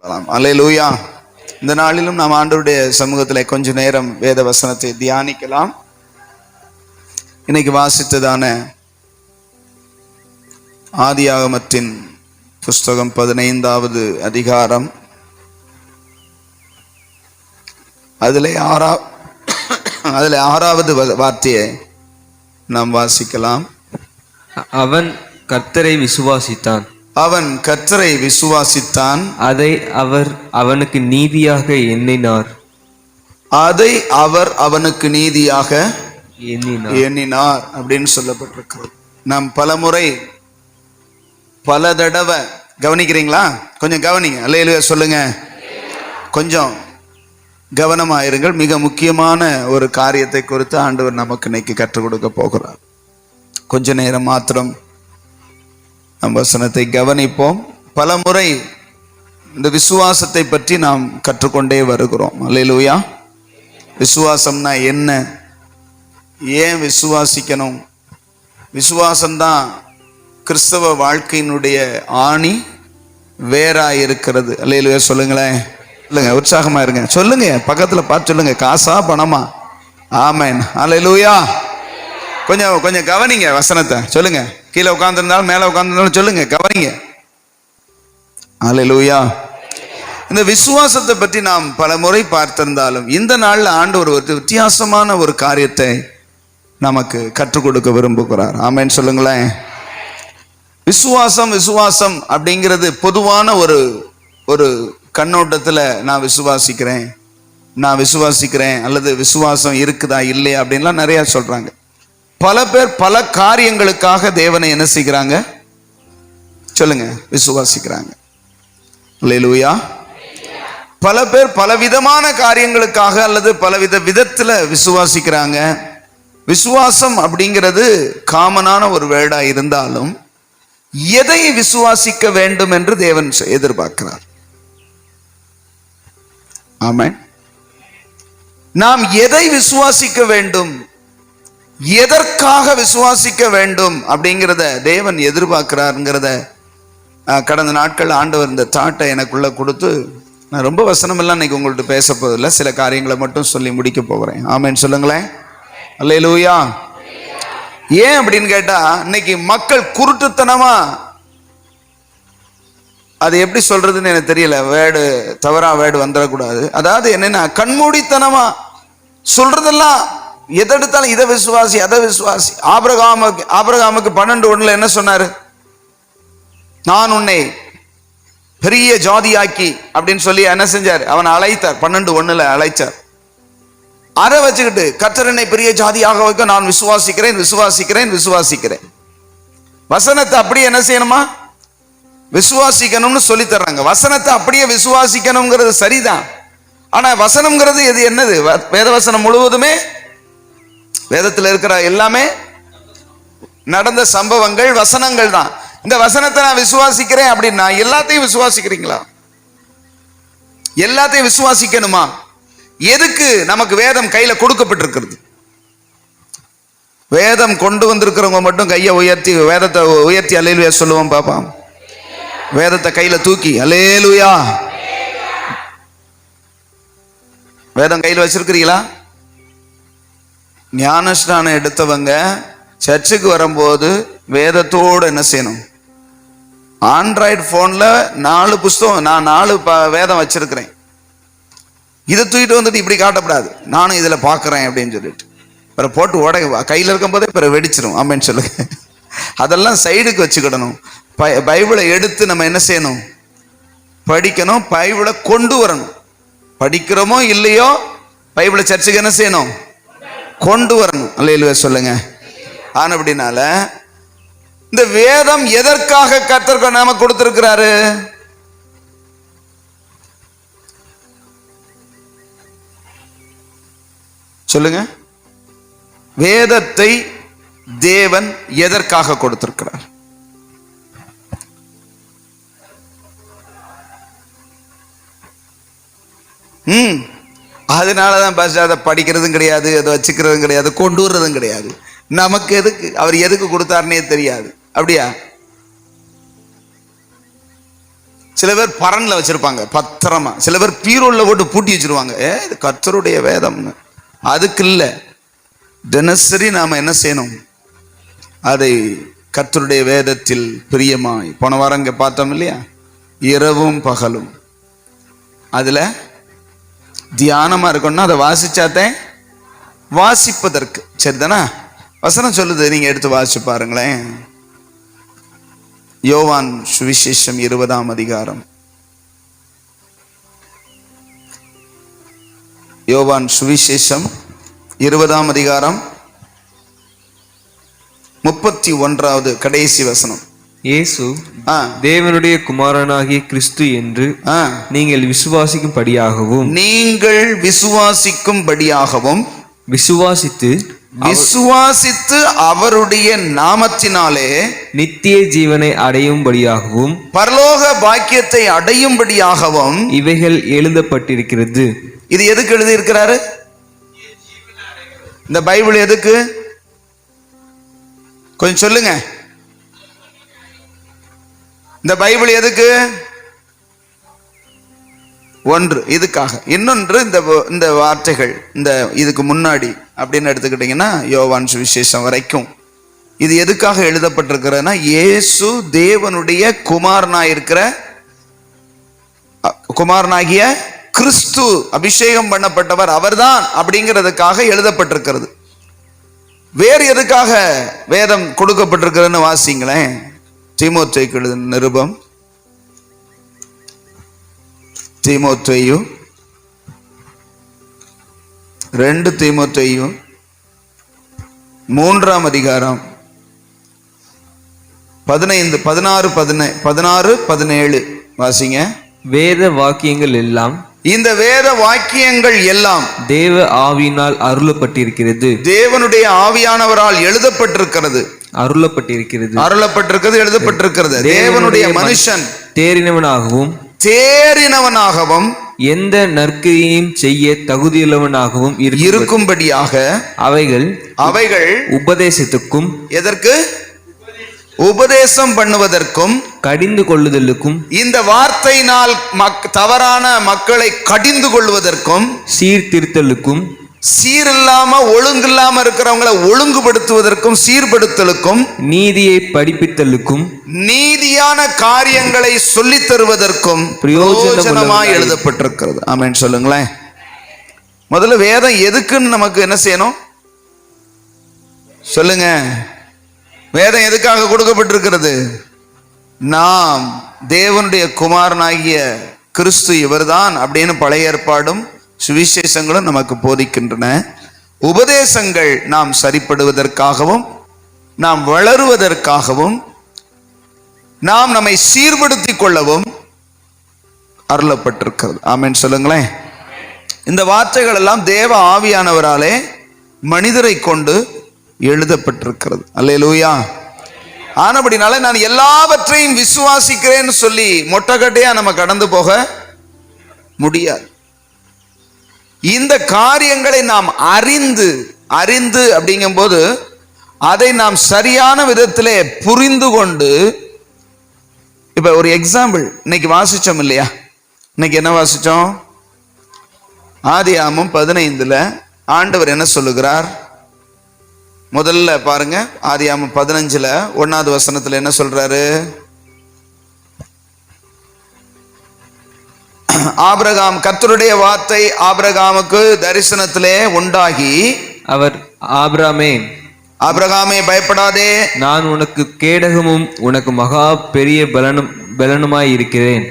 அல்லேலூயா. இந்த நாளிலும் நாம் ஆண்டவருடைய சமூகத்தில் கொஞ்ச நேரம் வேத வசனத்தை தியானிக்கலாம். இன்னைக்கு வாசித்ததான ஆதியாகமத்தின் புஸ்தகம் 15வது அதிகாரம், அதில் 6வது வார்த்தையை நாம் வாசிக்கலாம். அவன் கர்த்தரை விசுவாசித்தான். அவன் கர்த்தரை விசுவாசித்தான், அதை அவர் அவனுக்கு நீதியாக எண்ணினார். அதை அவர் அவனுக்கு நீதியாக எண்ணினார் அப்படின்னு சொல்லப்பட்டிருக்கிறது. நாம் பலமுறை பல தடவை கவனிக்கிறீங்களா? கொஞ்சம் கவனிங்க. அல்லேலூயா சொல்லுங்க. கொஞ்சம் கவனமாயிருங்கள். மிக முக்கியமான ஒரு காரியத்தை குறித்து ஆண்டவர் நமக்கு இன்னைக்கு கற்றுக் கொடுக்க போகிறார். கொஞ்ச நேரம் மாத்திரம் நம் வசனத்தை கவனிப்போம். பல முறை இந்த விசுவாசத்தை பற்றி நாம் கற்றுக்கொண்டே வருகிறோம். அல்லேலூயா. விசுவாசம்னா என்ன? ஏன் விசுவாசிக்கணும்? விசுவாசம்தான் கிறிஸ்தவ வாழ்க்கையினுடைய ஆணி வேறாய் இருக்கிறது. அல்லேலூயா சொல்லுங்களேன். இல்லைங்க, உற்சாகமா இருங்க. சொல்லுங்க, பக்கத்துல பார்த்து சொல்லுங்க. காசா பணமா? ஆமென். அல்லேலூயா. கொஞ்சம் கவனிங்க வசனத்தை. சொல்லுங்க. கீழே உட்கார்ந்துருந்தாலும் மேலே உட்கார்ந்துருந்தாலும் சொல்லுங்க, கவனிங்க. அல்லேலூயா. இந்த விசுவாசத்தை பற்றி நாம் பல முறை பார்த்திருந்தாலும் இந்த நாளில் ஆண்டவர் ஒரு வித்தியாசமான ஒரு காரியத்தை நமக்கு கற்றுக் கொடுக்க விரும்புகிறார். ஆமென் சொல்லுங்களேன். விசுவாசம் அப்படிங்கிறது பொதுவான ஒரு கண்ணோட்டத்தில் நான் விசுவாசிக்கிறேன் அல்லது விசுவாசம் இருக்குதா இல்லையா அப்படின்லாம் நிறைய சொல்றாங்க. பல பேர் பல காரியங்களுக்காக தேவனை என்ன செய்கிறாங்க? சொல்லுங்க, விசுவாசிக்கிறாங்க. அல்லேலூயா. பல பேர் பலவிதமான காரியங்களுக்காக அல்லது பலவித விதத்துல விசுவாசிக்கிறாங்க. விசுவாசம் அப்படிங்கிறது காமனான ஒரு வேர்டா இருந்தாலும் எதை விசுவாசிக்க வேண்டும் என்று தேவன் எதிர்பார்க்கிறார். ஆமென். நாம் எதை விசுவாசிக்க வேண்டும், எதற்காக விசுவாசிக்க வேண்டும் அப்படிங்கிறத தேவன் எதிர்பார்க்கிறாருங்கிறத கடந்த நாட்கள் ஆண்டவர் இந்த தாட்டை எனக்குள்ள கொடுத்து, நான் ரொம்ப வசனம் எல்லாம் இன்னைக்கு உங்கள்ட்ட பேச போதில்லை, சில காரியங்களை மட்டும் சொல்லி முடிக்க போகிறேன். ஆமென் சொல்லுங்களேன். அல்லேலூயா. ஏன் அப்படின்னு கேட்டா, இன்னைக்கு மக்கள் குருட்டுத்தனமா, அது எப்படி சொல்றதுன்னு எனக்கு தெரியல, தவறா வேர்டு வந்துடக்கூடாது. அதாவது என்னன்னா, கண்மூடித்தனமா சொல்றதெல்லாம் எதை எடுத்தாலும் இதை விசுவாசி அதை விசுவாசி. ஆபிரகாமுக்கு 12:1 என்ன சொன்னாரு? நான் உன்னை பெரிய ஜாதியாக்கி அப்படின்னு சொல்லி என்ன செஞ்சார்? அவனை அழைத்தார். 12:1 அழைச்சார். அதை வச்சுக்கிட்டு கர்த்தர் என்னை பெரிய ஜாதியாக வைக்க நான் விசுவாசிக்கிறேன். வசனத்தை அப்படியே என்ன செய்யணுமா? விசுவாசிக்கணும்னு சொல்லி தர்றாங்க. வசனத்தை அப்படியே விசுவாசிக்கணுங்கிறது சரிதான். ஆனா வசனம்ங்கிறது இது என்னது? வேத வசனம் முழுவதுமே, வேதத்தில் இருக்கிற எல்லாமே நடந்த சம்பவங்கள், வசனங்கள் தான். இந்த வசனத்தை நான் விசுவாசிக்கிறேன் அப்படின்னா எல்லாத்தையும் விசுவாசிக்கிறீங்களா? எல்லாத்தையும் விசுவாசிக்கணுமா? எதுக்கு நமக்கு வேதம் கையில கொடுக்கப்பட்டிருக்கிறது? வேதம் கொண்டு வந்திருக்கிறவங்க மட்டும் கையை உயர்த்தி, வேதத்தை உயர்த்தி அல்லேலூயா சொல்லுவோம் பாப்பாம். வேதத்தை கையில தூக்கி அல்லேலூயா. வேதம் கையில் வச்சிருக்கிறீங்களா? ஞானஸ்நானம் எடுத்தவங்க சர்ச்சுக்கு வரும்போது வேதத்தோடு என்ன செய்யணும்? ஆண்ட்ராய்டு போன்ல 4 புஸ்தகம், நான் 4 வேதம் வச்சிருக்கிறேன், இதை தூக்கிட்டு வந்துட்டு இப்படி காட்டப்படாது, நானும் இதுல பாக்குறேன் அப்படின்னு சொல்லிட்டு பிறகு போட்டு கையில இருக்கும் போதே பிறகு வெடிச்சிடும். ஆமென் சொல்லுங்க. அதெல்லாம் சைடுக்கு வச்சுக்கிடணும். பைபிளை எடுத்து நம்ம என்ன செய்யணும்? படிக்கணும். பைபிளை கொண்டு வரணும். படிக்கிறோமோ இல்லையோ பைபிளை சர்ச்சுக்கு என்ன செய்யணும்? கொண்டு வரணும். அல்லேலூயா சொல்லுங்க. ஆனா அப்படினால இந்த வேதம் எதற்காக கர்த்தர் நாம கொடுத்திருக்கிறாரு? சொல்லுங்க. வேதத்தை தேவன் எதற்காக கொடுத்திருக்கிறார்? அதனாலதான் அதை படிக்கிறதும் கிடையாது, அதை வச்சுக்கிறதும் கிடையாது, கொண்டு வர்றதும் கிடையாது. நமக்கு எதுக்கு? அவர் எதுக்கு கொடுத்தாருன்னே தெரியாது. அப்படியா? சில பேர் பரன்ல வச்சிருப்பாங்க பத்திரமா, சில பேர் பீரோல்ல போட்டு பூட்டி வச்சிருவாங்க. இது கர்த்தருடைய வேதம்னு. அதுக்கு இல்லை, தினசரி நாம என்ன செய்யணும்? அதை கர்த்தருடைய வேதத்தில் பிரியமாய், போன வாரம் இங்க பார்த்தோம் இல்லையா, இரவும் பகலும் அதுல தியானமா இருக்கணும்னா அதை வாசிச்சாத்தே வாசிப்பதற்கு. சரிதானா? வசனம் சொல்லுது, நீங்க எடுத்து வாசிச்சு பாருங்களேன். யோவான் சுவிசேஷம் 20ஆம் அதிகாரம். யோவான் சுவிசேஷம் 20ஆம் அதிகாரம் 31வது கடைசி வசனம். இயேசு தேவனுடைய குமாரனாகிய கிறிஸ்து என்று நீங்கள் விசுவாசிக்கும்படியாகவும் விசுவாசித்து அவருடைய நாமத்தினாலே நித்திய ஜீவனை அடையும்படியாகவும் பரலோக பாக்கியத்தை அடையும்படியாகவும் இவைகள் எழுதப்பட்டிருக்கிறது. இது எதுக்கு எழுதி இருக்கிறாரு? இந்த பைபிள் எதுக்கு? கொஞ்சம் சொல்லுங்க. இந்த பைபிள் எதுக்கு? ஒன்று இதுக்காக, இன்னொன்று இந்த வார்த்தைகள் இந்த இதுக்கு முன்னாடி அப்படின்னு எடுத்துக்கிட்டீங்கன்னா யோவான் சுவிசேஷம் வரைக்கும் இது எதுக்காக எழுதப்பட்டிருக்கிறதுனா, இயேசு தேவனுடைய குமாரனாகிய கிறிஸ்து, அபிஷேகம் பண்ணப்பட்டவர் அவர்தான் அப்படிங்கிறதுக்காக எழுதப்பட்டிருக்கிறது. வேறு எதுக்காக வேதம் கொடுக்கப்பட்டிருக்கிறதுன்னு வாசிங்களேன். தீமோத்தேயுக்கு எழுதின நிருபம், தீமோத்தேயு 2 தீமோத்தேயு 3ஆம் அதிகாரம் 16-17 வாசிங்க. வேத வாக்கியங்கள் எல்லாம், இந்த வேத வாக்கியங்கள் எல்லாம் தேவ ஆவியினால் அருளப்பட்டிருக்கிறது. தேவனுடைய ஆவியானவரால் எழுதப்பட்டிருக்கிறது, எழுதப்பட்டிருக்கிறது. தேவனுடைய மனுஷன் தேறினவனாகவும் எந்த நற்கிரியையும் செய்ய தகுதியுள்ளவனாகவும் இருக்கும்படியாக அவைகள் உபதேசத்துக்கும், எதற்கு? உபதேசம் பண்ணுவதற்கும், கடிந்து கொள்ளுதலுக்கும், இந்த வார்த்தையினால் தவறான மக்களை கடிந்து கொள்வதற்கும், சீர்திருத்தலுக்கும், சீரில்லாம ஒழுங்கில்லாம இருக்கிறவங்களை ஒழுங்குபடுத்துவதற்கும், சீர்படுத்தலுக்கும், நீதியை படிப்பித்தலுக்கும், நீதியான காரியங்களை சொல்லித் தருவதற்கும் பிரயோஜனமாய் எழுதப்பட்டிருக்கிறது. ஆமென் சொல்லுங்களேன். முதல்ல வேதம் எதுக்குன்னு நமக்கு என்ன செய்யணும் சொல்லுங்க. வேதம் எதுக்காக கொடுக்கப்பட்டிருக்கிறது? நாம் தேவனுடைய குமாரனாகிய கிறிஸ்து இவர்தான் அப்படின்னு பழைய ஏற்பாடும் சுவிசேஷங்களும் நமக்கு போதிக்கின்றன. உபதேசங்கள் நாம் சரிப்படுவதற்காகவும், நாம் வளருவதற்காகவும், நாம் நம்மை சீர்படுத்திக் கொள்ளவும் அருளப்பட்டிருக்கிறது. ஆமென் சொல்லுங்களேன். இந்த வார்த்தைகள் எல்லாம் தேவ ஆவியானவராலே மனிதரை கொண்டு எழுதப்பட்டிருக்கிறது. அல்லேலூயா. ஆனபடினால நான் எல்லாவற்றையும் விசுவாசிக்கிறேன்னு சொல்லி மொட்டைக்கட்டையா நம்ம கடந்து போக முடியாது. இந்த காரியங்களை நாம் அறிந்து அப்படிங்கும்போது அதை நாம் சரியான விதத்திலே புரிந்து கொண்டு, இப்ப ஒரு எக்ஸாம்பிள் இன்னைக்கு வாசிச்சோம் இல்லையா? இன்னைக்கு என்ன வாசிச்சோம்? ஆதியாகமம் 15 ஆண்டவர் என்ன சொல்லுகிறார்? முதல்ல பாருங்க, ஆதியாகமம் 15 1வது வசனத்துல என்ன சொல்றாரு? ஆபிரகாம், கர்த்தருடைய வார்த்தை ஆபிரகாமுக்கு தரிசனத்திலே உண்டாகி, அவர் ஆபிரகாமே பயப்படாதே, நான் உனக்கு கேடகமும் உனக்கு மகா பெரிய பலனுமாய் இருக்கிறேன்.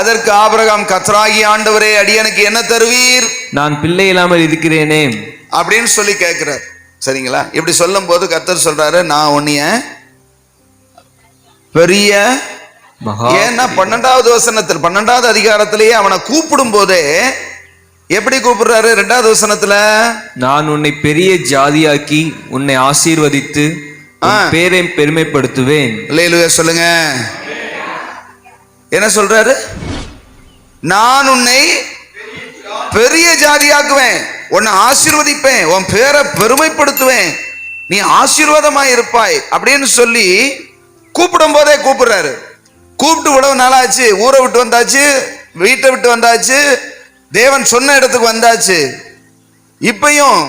அதற்கு ஆபிரகாம், கர்த்தராகிய ஆண்டவரே, அடியனுக்கு என்ன தருவீர்? நான் பிள்ளை இல்லாமல் இருக்கிறேனே அப்படின்னு சொல்லி கேட்கிறார். சரிங்களா? இப்படி சொல்லும் போது கர்த்தர் சொல்றாரு, நான் உன்னைய பெரிய, ஏன்னா 12வது வசனத்தில் 12வது அதிகாரத்திலேயே அவனை கூப்பிடும் போதே எப்படி கூப்பிடுறாரு? 2வது வசனத்துல, நான் உன்னை பெரிய ஜாதியாக்கி உன்னை ஆசீர்வதித்து பேரை பெருமைப்படுத்துவேன். அல்லேலூயா சொல்லுங்க. என்ன சொல்றாரு? நான் உன்னை பெரிய ஜாதியாக்குவேன், உன்னை ஆசீர்வதிப்பேன், உன் பேரை பெருமைப்படுத்துவேன், நீ ஆசீர்வாதமாய் இருப்பாய் அப்படின்னு சொல்லி கூப்பிடும் போதே கூப்பிடுறாரு. கூப்பிட்டு இவ்வளவு நாளாச்சு, ஊரை விட்டு வந்தாச்சு, வீட்டை விட்டு வந்தாச்சு, தேவன் சொன்ன இடத்துக்கு வந்தாச்சு. இப்பயும்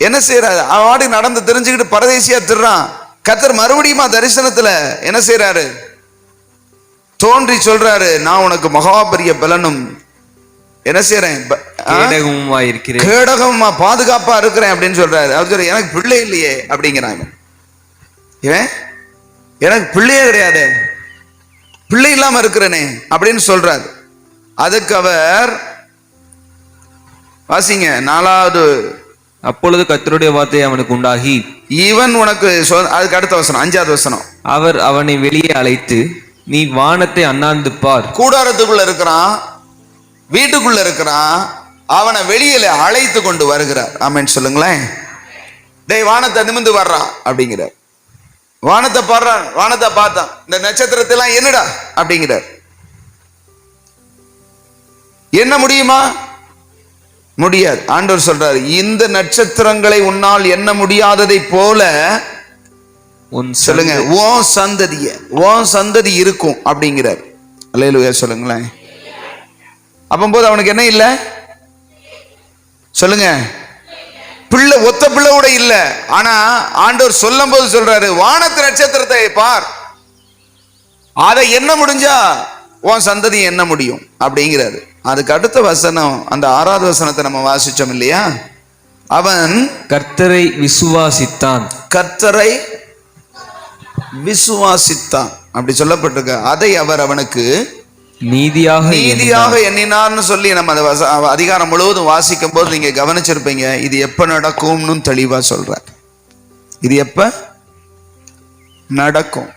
என்ன செய்யறாரு? அவன் நடந்து தெரிஞ்சுக்கிட்டு பரதேசியா திருறான். கர்த்தர் மறுபடியும் தரிசனத்துல என்ன செய்யறாரு? தோன்றி சொல்றாரு, நான் உனக்கு மகா பெரிய பலனும் என்ன செய்யறேன், கேடகமா பாதுகாப்பா இருக்கிறேன் அப்படின்னு சொல்றாரு. அவர் சொல்ற, எனக்கு பிள்ளை இல்லையே அப்படிங்கிறாங்க. இவன் எனக்கு பிள்ளையே கிடையாது, பிள்ளை இல்லாம இருக்கிறனே அப்படின்னு சொல்றாரு. அதுக்கு அவர் வாசிங்க 4வது. அப்பொழுது கர்த்தருடைய வார்த்தை அவனுக்கு உண்டாகி, இவன் உனக்கு அதுக்கு அடுத்த வசனம் 5வது வசனம். அவர் அவனை வெளியே அழைத்து, நீ வானத்தை அண்ணாந்து பார். கூடாரத்துக்குள்ள இருக்கிறான், வீட்டுக்குள்ள இருக்கிறான், அவனை வெளியில அழைத்து கொண்டு வருகிறார். ஆமென் சொல்லுங்களேன். டேய் வானத்தை நிமிந்து வர்றான் அப்படிங்கிறார். வானத்தை பாடுறான், வானத்தை பார்த்தான், இந்த நட்சத்திரத்தை எல்லாம் என்னடா அப்படிங்கிறார். என்ன முடியுமா? முடியாது. ஆண்டவர் சொல்றாரு, இந்த நட்சத்திரங்களை உன்னால் எண்ண முடியாததை போல சொல்லுங்க உன் சந்ததி இருக்கும் அப்படிங்கிறார். அல்லேலூயா சொல்லுங்களேன். அப்பம்போது அவனுக்கு என்ன இல்லை சொல்லுங்க? பிள்ளை, ஒத்த பிள்ளை கூட இல்லை. ஆனா ஆண்டவர் சொல்லும் போது சொல்றாரு, வானத்து நட்சத்திரத்தை பார், அதை என்ன முடிஞ்சா உன் சந்ததி என்ன முடியும் அப்படிங்கிறாரு. அதுக்கு அடுத்த வசனம், அந்த 6வது வசனத்தை நம்ம வாசிச்சோம் இல்லையா? அவன் கர்த்தரை விசுவாசித்தான். கர்த்தரை விசுவாசித்தான் அப்படி சொல்லப்பட்டிருக்க. அதை அவர் அவனுக்கு நீதியாக எண்ணினார்னு சொல்லி நம்ம அந்த அதிகாரம் முழுவதும் வாசிக்கும் போது நீங்க கவனிச்சிருப்பீங்க. இது எப்ப நடக்கும்னு தெளிவா சொல்றார். இது எப்ப நடக்கும்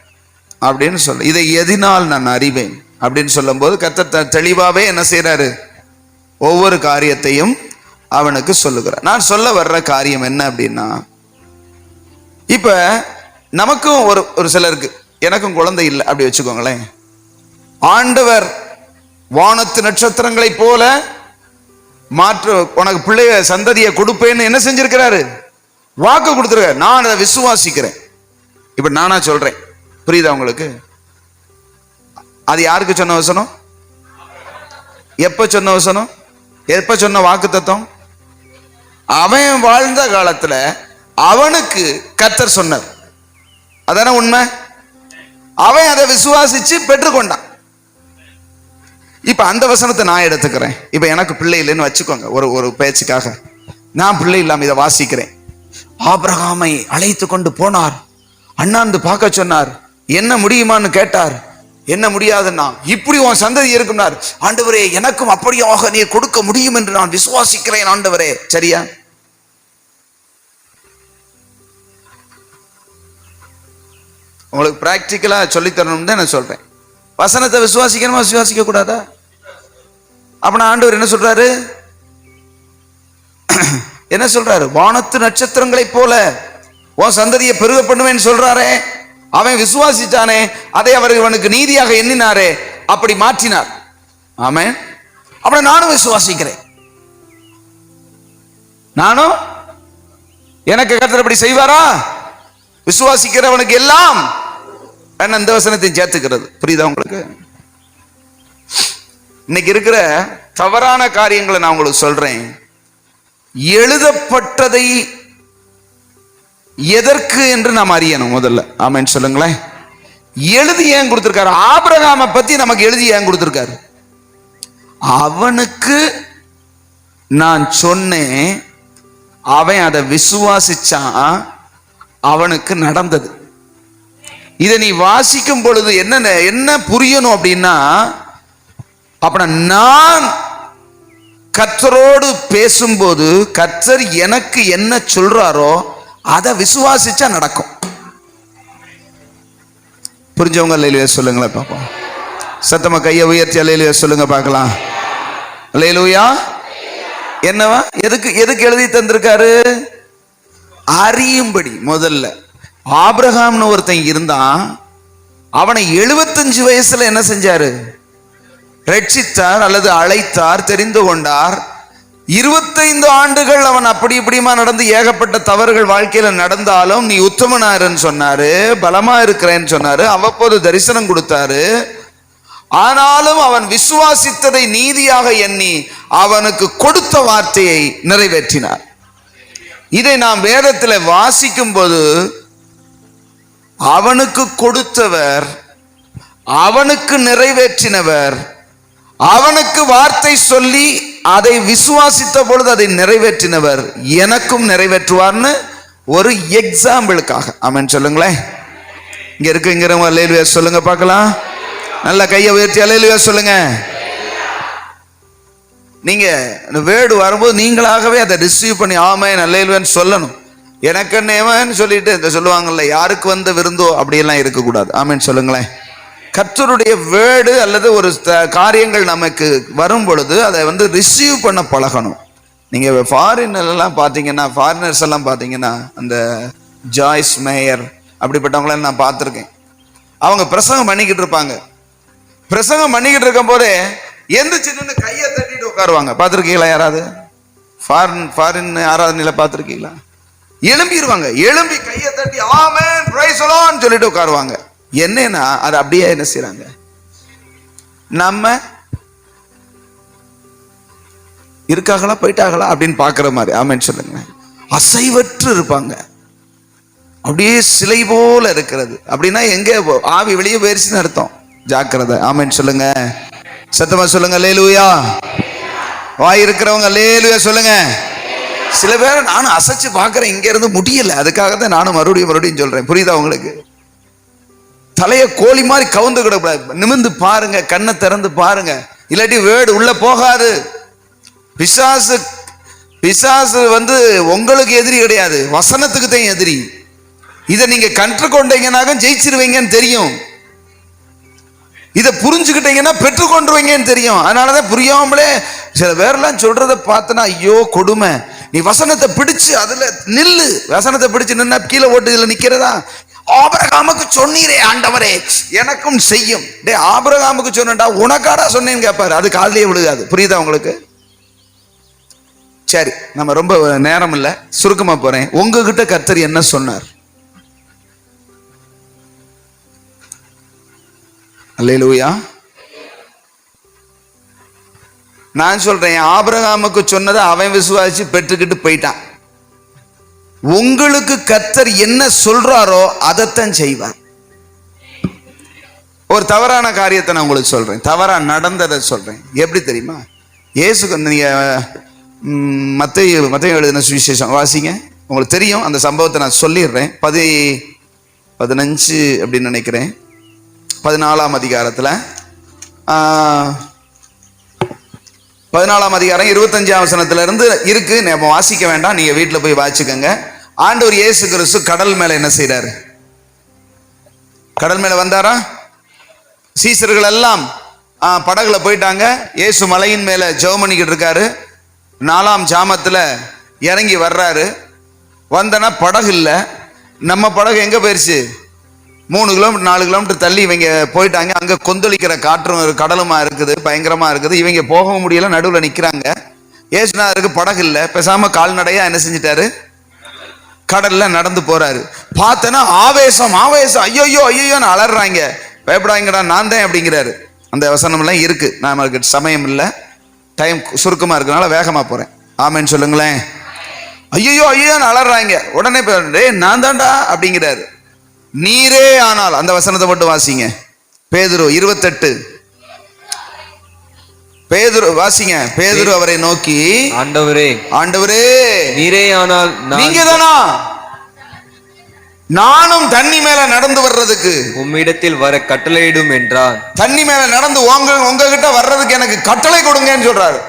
அப்படின்னு சொல்ல, இதை எதினால் நான் அறிவேன் அப்படின்னு சொல்லும் போது கர்த்தர் தெளிவாவே என்ன செய்யறாரு? ஒவ்வொரு காரியத்தையும் அவனுக்கு சொல்லுகிறார். நான் சொல்ல வர்ற காரியம் என்ன அப்படின்னா, இப்ப நமக்கும் ஒரு சிலருக்கு, எனக்கும் குழந்தை இல்லை அப்படி வச்சுக்கோங்களேன். ஆண்டவர் வானத்து நட்சத்திரங்களை போல மாற்று உனக்கு பிள்ளைய சந்ததியை கொடுப்பேன்னு என்ன செஞ்சிருக்கிறாரு? வாக்கு கொடுத்துருக்காரு. நான் அதை விசுவாசிக்கிறேன். இப்ப நானா சொல்றேன், புரியுதா உங்களுக்கு? அது யாருக்கு சொன்ன வசனம்? எப்ப சொன்ன வசனம்? எப்ப சொன்ன வாக்கு தத்துவம்? அவன் வாழ்ந்த காலத்துல அவனுக்கு கர்த்தர் சொன்னார். அதான உண்மை. அவன் அதை விசுவாசிச்சு பெற்றுக்கொண்டான். இப்ப அந்த வசனத்தை நான் எடுத்துக்கிறேன். இப்ப எனக்கு பிள்ளை இல்லைன்னு வச்சுக்கோங்க, ஒரு பேச்சுக்காக நான் பிள்ளை இல்லாம இதை வாசிக்கிறேன். ஆபிரகாமை அழைத்து கொண்டு போனார், அண்ணாந்து பார்க்க சொன்னார், என்ன முடியுமான்னு கேட்டார். என்ன முடியாதுன்னா, இப்படி உன் சந்ததி இருக்கும்னார். ஆண்டவரே, எனக்கும் அப்படியாக நீர் கொடுக்க முடியும் என்று நான் விசுவாசிக்கிறேன் ஆண்டவரே. சரியா? உங்களுக்கு பிராக்டிக்கலா சொல்லித்தரணும் தான் நான் சொல்றேன். வசனத்தை விசுவாசிக்கணுமா விசுவாசிக்க கூடாதா? அப்ப ஆண்டவர் என்ன சொல்றாரு? என்ன சொல்றாரு? வானத்து நட்சத்திரங்களை போல உன் சந்ததியை பெருக பண்ணுவேன்னு சொல்றாரே. அவன் விசுவாசித்தானே, அதை அவனுக்கு நீதியாக எண்ணினாரே, அப்படி மாற்றினார். ஆமென். அப்ப நானும் விசுவாசிக்கிறேன். நானும் எனக்கு கர்த்தர் அப்படி செய்வாரா? விசுவாசிக்கிறவனுக்கு எல்லாம் இந்த வசனத்தையும் சேர்த்துக்கிறது. புரியுதா உங்களுக்கு? இன்னைக்கு இருக்கிற தவறான காரியங்களை நான் உங்களுக்கு சொல்றேன். எழுதப்பட்டதை எதற்கு என்று நாம் அறியணும் முதல்ல. ஆமென் சொல்லுங்களேன். எழுதி ஏன் கொடுத்திருக்காரு? ஆபிரகாமை பத்தி நமக்கு எழுதி ஏன் கொடுத்திருக்காரு? அவனுக்கு நான் சொன்னேன், அவன் அதை விசுவாசிச்சான், அவனுக்கு நடந்தது. இதை நீ வாசிக்கும் பொழுது என்ன புரியணும் அப்படின்னா, அப்ப நான் கர்த்தரோடு பேசும்போது கர்த்தர் எனக்கு என்ன சொல்றாரோ அதை விசுவாசிச்சா நடக்கும். புரிஞ்சவங்க அல்லேலூயா சொல்லுங்களேன் பாப்போம். சத்தமா கையை உயர்த்தி அல்லேலூயா சொல்லுங்க பார்க்கலாம். அல்லேலூயா. என்னவா? எதுக்கு எழுதி தந்திருக்காரு? அறியும்படி. முதல்ல ஆபிரகாம்னு ஒருத்தன் இருந்தான், அவனை 75 வயசுல என்ன செஞ்சாரு? ரட்சித்தார் அல்லது அழைத்தார், தெரிந்து கொண்டார். 25 ஆண்டுகள் அவன் அப்படி இப்படிமா நடந்து ஏகப்பட்ட தவறுகள் வாழ்க்கையில நடந்தாலும் நீ உத்தமனாருன்னு சொன்னாரு, பலமா இருக்கிறேன்னு சொன்னாரு, அவ்வப்போது தரிசனம் கொடுத்தாரு. ஆனாலும் அவன் விசுவாசித்ததை நீதியாக எண்ணி அவனுக்கு கொடுத்த வார்த்தையை நிறைவேற்றினார். இதை நாம் வேதத்தில் வாசிக்கும் போது அவனுக்கு கொடுத்தவர், அவனுக்கு நிறைவேற்றினவர், அவனுக்கு வார்த்தை சொல்லி அதை விசுவாசித்த பொழுது அதை நிறைவேற்றினவர் எனக்கும் நிறைவேற்றுவார்னு ஒரு எக்ஸாம்பிளுக்காக. ஆமென் சொல்லுங்களேன். இங்க இருக்குங்கிறவங்க அல்லேலூயா சொல்லுங்க பார்க்கலாம். நல்ல கையை உயர்த்தி அல்லேலூயா சொல்லுங்க. நீங்க இந்த வேர்டு வரும்போது நீங்களாகவே அதை ரிசீவ் பண்ணி ஆமென் அல்லேலூயான்னு சொல்லணும். எனக்கு என்னன்னு சொல்லிட்டு இந்த சொல்லுவாங்கல்ல, யாருக்கு வந்த விருந்தோ அப்படியெல்லாம் இருக்கக்கூடாது. ஆமென் சொல்லுங்களேன். கர்த்தருடைய வேர்டு அல்லது ஒரு காரியங்கள் நமக்கு வரும் பொழுது அதை ரிசீவ் பண்ண பழகணும். நீங்க ஃபாரின்லாம் பார்த்தீங்கன்னா, ஃபாரினர்ஸ் எல்லாம் பார்த்தீங்கன்னா, அந்த ஜாய்ஸ் மேயர் அப்படிப்பட்டவங்கள நான் பார்த்துருக்கேன். அவங்க பிரசங்கம் பண்ணிக்கிட்டு இருப்பாங்க. பிரசங்கம் பண்ணிக்கிட்டு இருக்கும் போதே எந்திரிச்சு கையை தட்டிட்டு உட்காருவாங்க. பார்த்துருக்கீங்களா யாராவது? ஃபாரின் ஆராதனையில பார்த்துருக்கீங்களா? எழும்பிடுவாங்க. எழும்பி கையை தட்டி ஆமென் பிரைஸ் தி லார்ட் சொல்லிட்டு உட்காருவாங்க. என்னன்னா அது அப்படியே என்ன செய்றாங்க, நம்ம இருக்காங்களா போயிட்டாங்களா அப்படின்னு பாக்குற மாதிரி. ஆமென் சொல்லுங்க. அசைவற்று இருப்பாங்க, அப்படியே சிலை போல இருக்கிறது. அப்படின்னா எங்க ஆவி வெளியே போயிருச்சுன்னு அர்த்தம். ஜாக்கிரதை. ஆமென் சொல்லுங்க. சத்தமா சொல்லுங்க அல்லேலூயா. வாய் இருக்கிறவங்க அல்லேலூயா சொல்லுங்க. சில பேரை நானும் அசைச்சு பாக்குறேன், இங்க இருந்து முடியல, அதுக்காக தான் நானும் மறுபடியும் சொல்றேன். புரியுதா உங்களுக்கு? தலைய கோழி மாதிரி கவுந்து கிடக்கூடாது. நிமிந்து பாருங்க, கண்ணை திறந்து பாருங்க, இல்லாட்டி வேர்டு உள்ள போகாது. பிசாசு உங்களுக்கு எதிரி கிடையாது, வசனத்துக்கு தான் எதிரி. இதை நீங்க கற்றுக்கொண்டீங்கன்னாக்க ஜெயிச்சிருவீங்கன்னு தெரியும். இதை புரிஞ்சுக்கிட்டீங்கன்னா பெற்றுக்கொண்டுருவீங்கன்னு தெரியும். அதனாலதான் புரியாமலே சில பேர்லாம் சொல்றத பார்த்தனா ஐயோ கொடுமை. நீ வசனத்தை பிடிச்சு அதுல நில்லு. வசனத்தை பிடிச்சு நின்னா கீழே ஓட்டு இதுல நிக்கிறதா? ஆபிரகாமுக்கு சொன்னீரே ஆண்டவரே எனக்கும் செய்யும். டே ஆபிரகாமுக்கு சொன்னா உனக்காடா சொன்னேன்னு கேட்பாரு. அது காதலியே விழுகாது. புரியுதா உங்களுக்கு? சரி, நம்ம ரொம்ப நேரம் இல்ல, சுருக்கமா போறேன். உங்ககிட்ட கர்த்தர் என்ன சொன்னார்? அல்லேலூயா. நான் சொல்றேன், ஆபிரகாமுக்கு சொன்னதை அவன் விசுவாசிச்சு பெற்றுக்கிட்டு போயிட்டான். உங்களுக்கு கர்த்தர் என்ன சொல்றாரோ அதைத்தான் செய்வார். ஒரு தவறான காரியத்தை நான் உங்களுக்கு சொல்றேன், தவறா நடந்ததை சொல்றேன். எப்படி தெரியுமா? இயேசுக்கு நீங்க மத்தேயு எழுதின சுவிசேஷம் வாசிங்க, உங்களுக்கு தெரியும். அந்த சம்பவத்தை நான் சொல்லிடுறேன். 15 அப்படின்னு நினைக்கிறேன். 14ஆம் அதிகாரத்துல 14ஆம் அதிகாரம் 25ஆம் வசனத்துல இருந்து இருக்கு. நம்ம வாசிக்க வேண்டாம், நீங்க வீட்டுல போய் வாசிக்கங்க. ஆண்டவர் இயேசு கிறிஸ்து கடல் மேல என்ன செய்றாரு? கடல் மேல வந்தாரா? சீசர்கள் எல்லாம் படகுல போயிட்டாங்க. இயேசு மலையின் மேல ஜெபம் பண்ணிக்கிட்டு இருக்காரு. 4ஆம் ஜாமத்துல இறங்கி வர்றாரு. வந்தனா படகு இல்லை. நம்ம படகு எங்க போயிருச்சு? 3 கிலோமீட்டர் 4 கிலோமீட்டர் தள்ளி இவங்க போயிட்டாங்க. அங்க கொந்தளிக்கிற காற்றும் கடலுமா இருக்குது, பயங்கரமா இருக்குது. இவங்க போகவும் முடியல, நடுவில் நிக்கிறாங்க. ஏசுநாதருக்கு படகு இல்லை. பேசாம கால்நடையா என்ன செஞ்சிட்டாரு? கடல்ல நடந்து போறாரு. பார்த்தனா ஆவேசம் ஐயோ ஐயோன்னு அலறாங்க. பயப்படாங்கடா நான் தான் அப்படிங்கிறாரு. அந்த வசனம் எல்லாம் இருக்கு. நமக்கு சமயம் இல்லை, டைம் சுருக்கமா இருக்கனால வேகமா போறேன். ஆமென் சொல்லுங்களேன். ஐயோன்னு அலறாங்க. உடனே நான் தான்டா அப்படிங்கிறாரு. நீரே ஆனால், அந்த வசனத்தை மட்டும் வாசிங்க. பேதுரு 28 பேதுரு வாசிங்க. பேதுரு அவரை நோக்கி ஆண்டவரே நீரே ஆனால் நீங்க தானா நானும் தண்ணி மேல நடந்து வர்றதுக்கு உம்மிடத்தில் வர கட்டளையிடும் என்றார். தண்ணி மேல நடந்து உங்ககிட்ட வர்றதுக்கு எனக்கு கட்டளை கொடுங்கன்னு சொல்றாரு.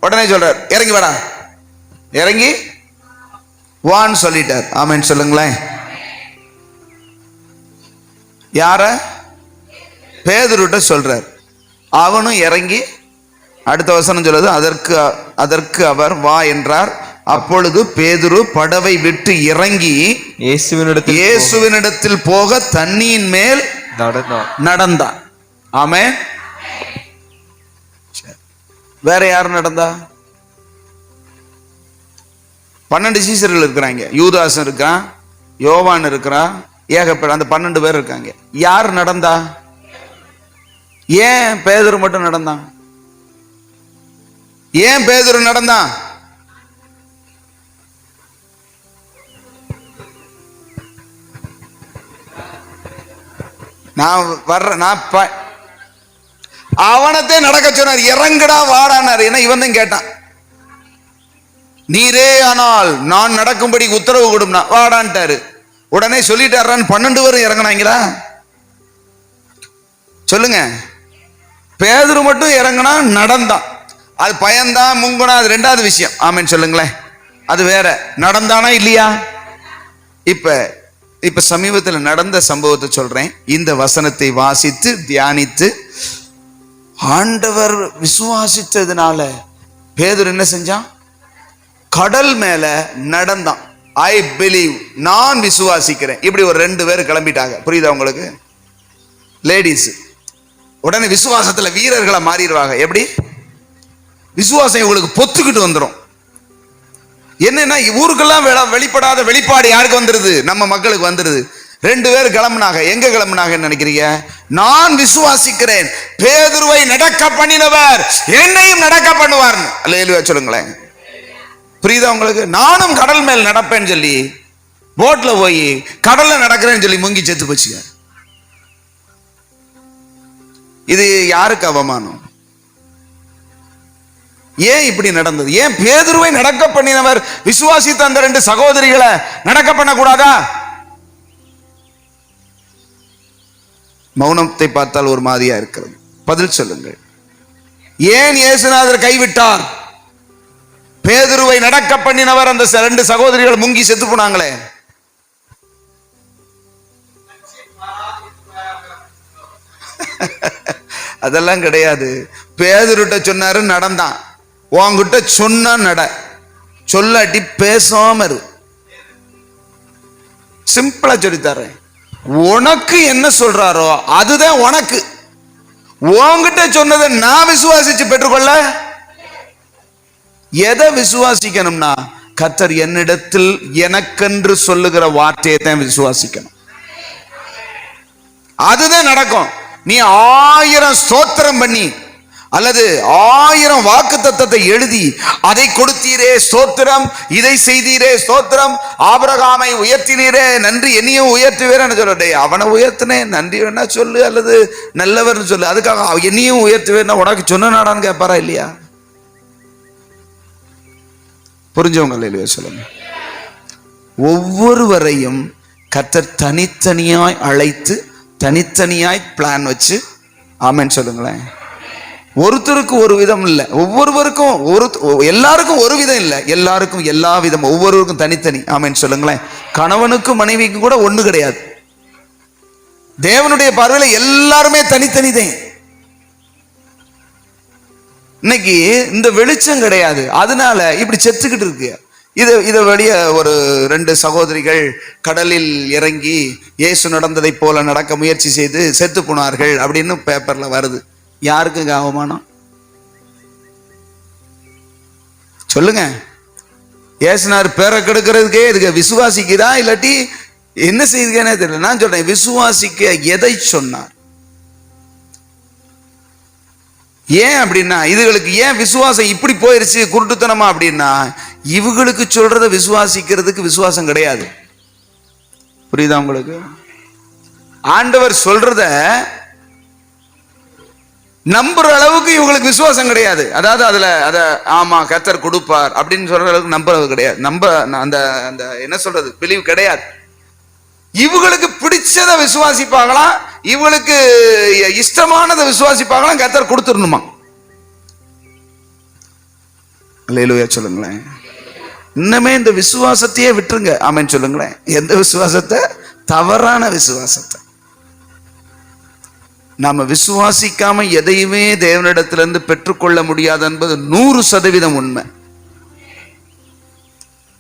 உடனே சொல்றாரு இறங்கி வாடா, இறங்கி வான்னு சொல்லிட்டார். ஆமென் சொல்லுங்களேன். யார? பேதுருட்ட சொல்றார். அவனும் இறங்கி, அடுத்த வசனம் சொல்லுது, அதற்கு அவர் வா என்றார். அப்பொழுது பேதுரு படவை விட்டு இறங்கி இயேசுவினிடத்தில் போக தண்ணியின் மேல் நடந்தான். ஆமென். வேற யார் நடந்தா? 12 சீசர்கள் இருக்கிறாங்க. யூதாசன் இருக்கான், யோவான் இருக்கிறான், ஏகப்பட்ட அந்த 12 பேர் இருக்காங்க. யார் நடந்தா? ஏன் பேதுரு மட்டும் நடந்தான்? ஏன் பேதுரு நடந்தான்? அவனத்தே நடக்க சொன்னார், இறங்குடா வாடானார். ஏன்னா இவன் தான் கேட்டான், நீரே ஆனால் நான் நடக்கும்படி உத்தரவு கொடும்னா வாடான்ட்டாரு. உடனே சொல்லிட்டாரான்னு 12 பேரும் இறங்கினாங்களா? சொல்லுங்க. பேதுரு மட்டும் இறங்கினா நடந்தான். அது பயந்தான் முங்குனா அது ரெண்டாவது விஷயம். ஆமென் சொல்லுங்களேன். அது வேற. நடந்தானா இல்லையா? இப்ப சமீபத்தில் நடந்த சம்பவத்தை சொல்றேன். இந்த வசனத்தை வாசித்து தியானித்து ஆண்டவர் விசுவாசித்ததுனால பேதுரு என்ன செஞ்சான்? கடல் மேல நடந்தான். ஐ பிலீவ், நான் விசுவாசிக்கிறேன். இப்படி ஒரு 2 பேர் கிளம்பிட்டாங்க. புரியுதா உங்களுக்கு? லேடிஸ் உடனே விசுவாசத்துல வீரர்களை மாறிடுவாங்க. எப்படி? விசுவாசம் இவங்களுக்கு பொத்துக்கிட்டு வந்துடும். என்னன்னா ஊருக்கெல்லாம் வெளிப்படாத வெளிப்பாடு யாருக்கு வந்துருது? நம்ம மக்களுக்கு வந்துருது. 2 பேர் கிளம்புனாங்க. எங்க கிளம்புனாங்கன்னு நினைக்கிறீங்க? நான் விசுவாசிக்கிறேன், பேதுருவை நடக்க பண்ணினவர் என்னையும் நடக்க பண்ணுவார். அல்லேலூயா சொல்லுங்களேன். புரியுதா உங்களுக்கு? நானும் கடல் மேல் நடப்பேன்னு சொல்லி போட்ல போய் கடல்ல நடக்கிறேன்னு சொல்லி முங்கி செத்து போச்சுங்க. இது யாருக்கு அவமானம்? ஏன் இப்படி நடந்தது? ஏன் பேதுருவை நடக்க பண்ணினவர் விசுவாசித்த அந்த 2 சகோதரிகளை நடக்க பண்ணக்கூடாதா? மௌனத்தை பார்த்தால் ஒரு மாதிரியா இருக்கிறது. பதில் சொல்லுங்கள். ஏன் இயேசுநாதர் கைவிட்டார்? பேதுருவை நடக்க பண்ணினவர் அந்த 2 சகோதரிகள் முங்கி செத்து போனாங்களே. அதெல்லாம் கிடையாது. பேதுருட்ட சொன்னாரு, நடந்தான். உன்கிட்ட சொன்னா நட, சொல்லாட்டி பேசாம இரு. சிம்பிளா சொல்லித்தரேன். உனக்கு என்ன சொல்றாரோ அதுதான் உனக்கு. உன்கிட்ட சொன்னதை நான் விசுவாசிச்சு பெற்றுக்கொள்ள. எதை விசுவாசிக்கணும்னா, கர்த்தர் என்னிடத்தில் எனக்கென்று சொல்லுகிற வார்த்தையை தான் விசுவாசிக்கணும். அதுதான் நடக்கும். நீ 1000 ஸ்தோத்திரம் பண்ணி அல்லது 1000 வாக்குத்தத்தத்தை எழுதி அதை கொடுத்தீரே ஸ்தோத்திரம், இதை செய்தீரே ஸ்தோத்திரம், ஆபிரகாமை உயர்த்தினீரே நன்றி, என்னையும் உயர்த்துவேன்னு சொல்ல. அவனை உயர்த்தினேன் நன்றி வேணா சொல்லு, அல்லது நல்லவர்னு சொல்லு. அதுக்காக என்னையும் உயர்த்துவேன்னா உனக்கு சொன்னாடான்னு கேட்பாரா இல்லையா? புரிஞ்சவங்க இல்லையா சொல்லுங்க. ஒவ்வொருவரையும் கர்த்தர் தனித்தனியாய் அழைத்து தனித்தனியாய் பிளான் வச்சு, ஆமென் சொல்லுங்களேன். ஒருத்தருக்கு ஒரு விதம் இல்லை, ஒவ்வொருவருக்கும் எல்லாருக்கும் ஒரு விதம் இல்லை, எல்லாருக்கும் எல்லா விதம், ஒவ்வொருவருக்கும் தனித்தனி. ஆமென் சொல்லுங்களேன். கணவனுக்கும் மனைவிக்கும் கூட ஒண்ணு கிடையாது. தேவனுடைய பார்வையில எல்லாருமே தனித்தனி தான். இன்னைக்கு இந்த வெளிச்சம் கிடையாது, அதனால இப்படி செத்துக்கிட்டு இருக்கு. இதை வெளிய ஒரு 2 சகோதரிகள் கடலில் இறங்கி இயேசு நடந்ததை போல நடக்க முயற்சி செய்து செத்து போனார்கள் அப்படின்னு பேப்பர்ல வருது. யாருக்கு அவமானம்? சொல்லுங்க. இயேசுனார் பேரை கெடுக்கிறதுக்கே இதுக்கு விசுவாசிக்குதா இல்லாட்டி என்ன செய்யுதுன்னே தெரியல. நான் சொல்றேன், விசுவாசிக்க எதை சொன்னார்? ஏன் அப்படின்னா, இதுகளுக்கு ஏன் விசுவாசம் இப்படி போயிருச்சு குருட்டுத்தனமா அப்படின்னா, இவங்களுக்கு சொல்றத விசுவாசிக்கிறதுக்கு விசுவாசம் கிடையாது. புரியுதா உங்களுக்கு? ஆண்டவர் சொல்றத நம்புற அளவுக்கு இவங்களுக்கு விசுவாசம் கிடையாது. அதாவது அத ஆமா கர்த்தர் கொடுப்பார் அப்படின்னு சொல்ற அளவுக்கு நம்புறது கிடையாது. அந்த அந்த என்ன சொல்றது, பிலீவ் கிடையாது. இவங்களுக்கு பிடிச்சதை விசுவாசிப்பாங்களாம், இவங்களுக்கு இஷ்டமானதை விசுவாசிப்பாங்களாம். கர்த்தர் கொடுத்துடணுமா? அல்லேலூயா சொல்லுங்களேன். இன்னமே இந்த விசுவாசத்தையே விட்டுருங்க. ஆமென் சொல்லுங்களேன். எந்த விசுவாசத்தை? தவறான விசுவாசத்தை. நாம விசுவாசிக்காம எதையுமே தேவனிடத்திலிருந்து பெற்றுக்கொள்ள முடியாது என்பது 100% உண்மை.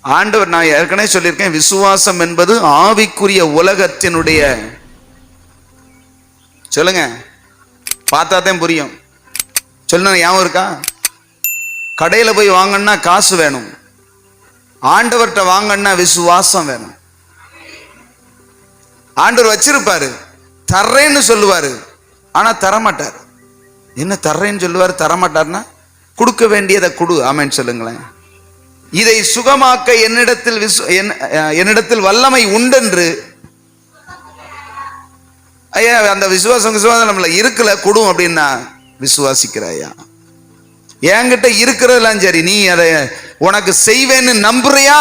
ஆண்டவர், நான் ஏற்கனவே சொல்லியிருக்கேன், விசுவாசம் என்பது ஆவிக்குரிய உலகத்தினுடைய, சொல்லுங்க பார்த்தாதான் புரியும். சொல்லுங்க, ஞாபகம் இருக்கா? கடையில போய் வாங்கன்னா காசு வேணும். ஆண்டவர்கிட்ட வாங்கன்னா விசுவாசம் வேணும். ஆண்டவர் வச்சிருப்பாரு, தர்றேன்னு சொல்லுவாரு, ஆனா தரமாட்டார். என்ன தர்றேன்னு சொல்லுவாரு, தரமாட்டார்னா கொடுக்க வேண்டியதை கொடு. ஆமென் சொல்லுங்களேன். இதை சுகமாக்க என்னிடத்தில் வல்லமை உண்டென்று, ஐயா அந்த விசுவாசம் நம்மள இருக்கல கொடும் அப்படின்னா விசுவாசிக்கிறாயா? என்கிட்ட இருக்கிறதெல்லாம் சரி, நீ அதை உனக்கு செய்வேன்னு நம்புறியா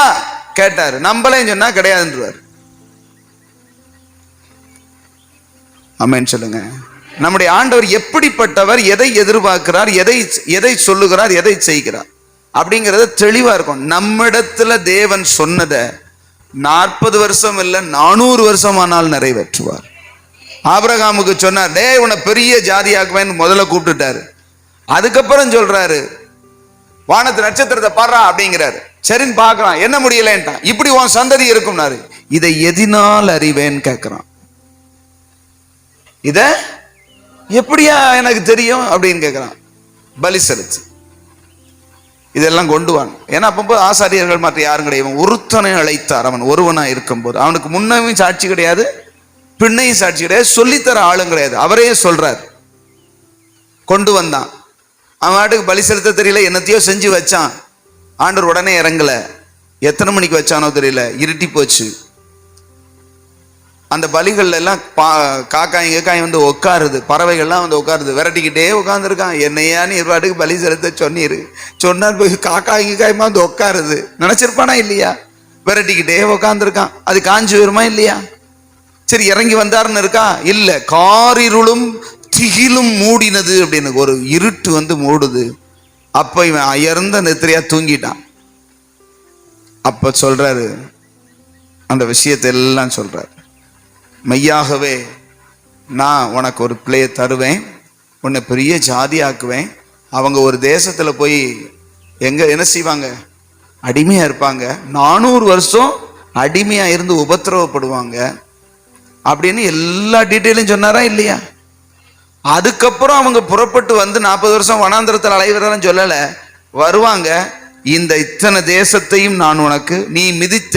கேட்டாரு. நம்பலன்னு சொன்னா கிடையாதுன்றார். ஆமென் சொல்லுங்க. நம்முடைய ஆண்டவர் எப்படிப்பட்டவர், எதை எதிர்பார்க்கிறார், எதை சொல்லுகிறார், எதை செய்கிறார் அப்படிங்கிறத தெளிவா இருக்கும். நம்மிடத்துல தேவன் சொன்னதை 40 வருஷம் இல்ல 400 வருஷமானால் நிறைவேற்றுவார். ஆபிரகாமுக்கு சொன்னார், டே உன்னை பெரிய ஜாதியாக்குவேன்னு முதல்ல கூப்பிட்டுட்டாரு. அதுக்கப்புறம் சொல்றாரு, வானத்து நட்சத்திரத்தை பாடுறா அப்படிங்கிறாரு. சரின்னு பாக்குறான், என்ன முடியலன்ட்டான். இப்படி உன் சந்ததி இருக்கும்னாரு. இதை எதினால் அறிவேன்னு கேட்கிறான். இத எப்படியா எனக்கு தெரியும் அப்படின்னு கேட்கிறான். பலி செலுத்து, இதெல்லாம் கொண்டு வாங்க. ஏன்னா அப்போ ஆசாரியர்கள் மற்ற யாரும் கிடையாது. ஒருத்தனை அழைத்தார். அவன் ஒருவனா இருக்கும்போது அவனுக்கு முன்னையும் சாட்சி கிடையாது, பின்னையும் சாட்சி கிடையாது, சொல்லித்தர ஆளும் கிடையாது. அவரே சொல்றார். கொண்டு வந்தான். அவன் வாட்டுக்கு பலி செலுத்த தெரியல, என்னத்தையோ செஞ்சு வச்சான். ஆண்டவர் உடனே இறங்கல. எத்தனை மணிக்கு வச்சானோ தெரியல, இருட்டி போச்சு. அந்த பலிகள் எல்லாம் காக்காய் வந்து உட்காருது, பறவைகள்லாம் வந்து உட்காருது, விரட்டிக்கிட்டே உட்காந்துருக்கான். என்னையான்னு இருபாட்டுக்கு பலி செலுத்த சொன்னார். போய் காக்காய்மா வந்து உட்காருது. நினைச்சிருப்பானா இல்லையா? விரட்டிக்கிட்டே உட்காந்துருக்கான். அது காஞ்சி வருமா இல்லையா? சரி இறங்கி வந்தாருன்னு இருக்கா? இல்ல, காரிருளும் திகிலும் மூடினது அப்படின்னு ஒரு இருட்டு வந்து மூடுது. அப்ப இவன் அயர்ந்த நித்திரையா தூங்கிட்டான். அப்ப சொல்றாரு, அந்த விஷயத்தை எல்லாம் சொல்றாரு. மெய்யாகவே நான் உனக்கு ஒரு பிள்ளையை தருவேன், உன்னை பெரிய ஜாதி ஆக்குவேன். அவங்க ஒரு தேசத்துல போய் என்ன செய்வாங்க, அடிமையா இருப்பாங்க. 400 வருஷம் அடிமையா இருந்து உபத்திரவப்படுவாங்க அப்படின்னு எல்லா டீட்டெயிலும் சொன்னாரா இல்லையா? அதுக்கப்புறம் அவங்க புறப்பட்டு வந்து 40 வருஷம் வனாந்திரத்தில் அலைவரான்னு சொல்லல, வருவாங்க. இந்த இத்தனை தேசத்தையும் நான் உனக்கு, நீ மிதித்த,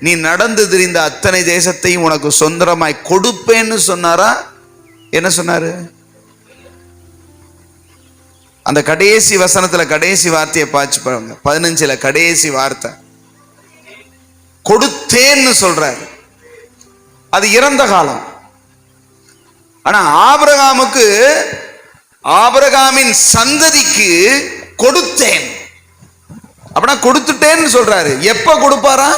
நீ நடந்து திரிந்த அத்தனை தேசத்தையும் உனக்கு சொந்தமாய் கொடுப்பேன்னு சொன்னாரா? என்ன சொன்னாரு? அந்த கடைசி வசனத்துல கடைசி வார்த்தையை பாய்ச்சி பாருங்க. 15 கடைசி வார்த்தை கொடுத்தேன்னு சொல்றாரு. அது இறந்த காலம். ஆனா ஆபிரகாமுக்கு, ஆபிரகாமின் சந்ததிக்கு கொடுத்தேன் அப்படின்னா கொடுத்துட்டேன்னு சொல்றாரு. எப்ப கொடுப்பாரா?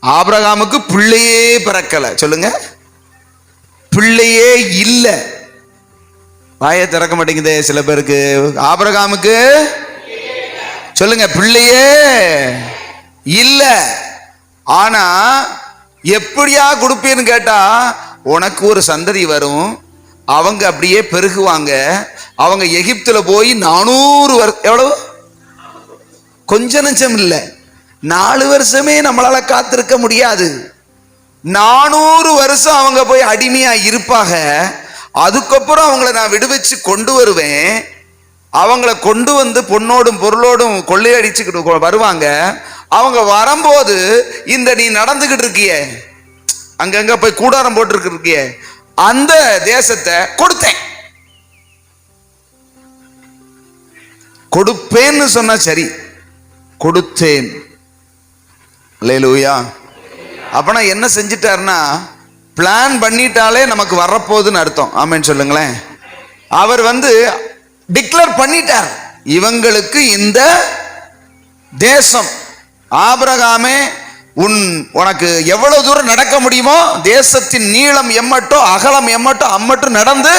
ஆபிரகாமுக்கு பிள்ளையே பிறக்கல. சொல்லுங்க, பிள்ளையே இல்ல. வாயை திறக்க மாட்டேங்குதே சில பேருக்கு. ஆபிரகாமுக்கு சொல்லுங்க, பிள்ளையே இல்ல. ஆனா எப்படியா கொடுப்பேன்னு கேட்டா, உனக்கு ஒரு சந்ததி வரும், அவங்க அப்படியே பெருகுவாங்க. அவங்க எகிப்துல போய் 400 வருஷம், எவ்வளவு, கொஞ்ச நஞ்சம் இல்லை, 4 வருஷமே நம்மளால காத்திருக்க முடியாது. 400 வருஷம் அவங்க போய் அடிமையா இருப்பாங்க. அதுக்கப்புறம் அவங்கள நான் விடுவிச்சு கொண்டு வருவேன். அவங்கள கொண்டு வந்து பொன்னோடும் பொருளோடும் கொள்ளையடிச்சுக்கிட்டு வருவாங்க. அவங்க வரும்போது இந்த நீ நடந்துகிட்டு இருக்கிய, அங்கங்க போய் கூடாரம் போட்டு இருக்கிய அந்த தேசத்தை கொடுத்தேன். கொடுப்பேன்னு சொன்னா சரி, கொடுத்தேன். அல்லேலூயா. அப்பனா என்ன செஞ்சிட்டாருன்னா, பிளான் பண்ணிட்டாலே நமக்கு வரப்போகுதுன்னு அர்த்தம். ஆமென் சொல்லுங்களேன். அவர் வந்து டிக்ளேர் பண்ணிட்டார், இவங்களுக்கு இந்த தேசம். ஆபிரகாமே, உனக்கு எவ்வளவு தூரம் நடக்க முடியுமோ, தேசத்தின் நீளம் எம்மட்டோ அகலம் எம்மட்டோ அம்மட்டும் நடந்து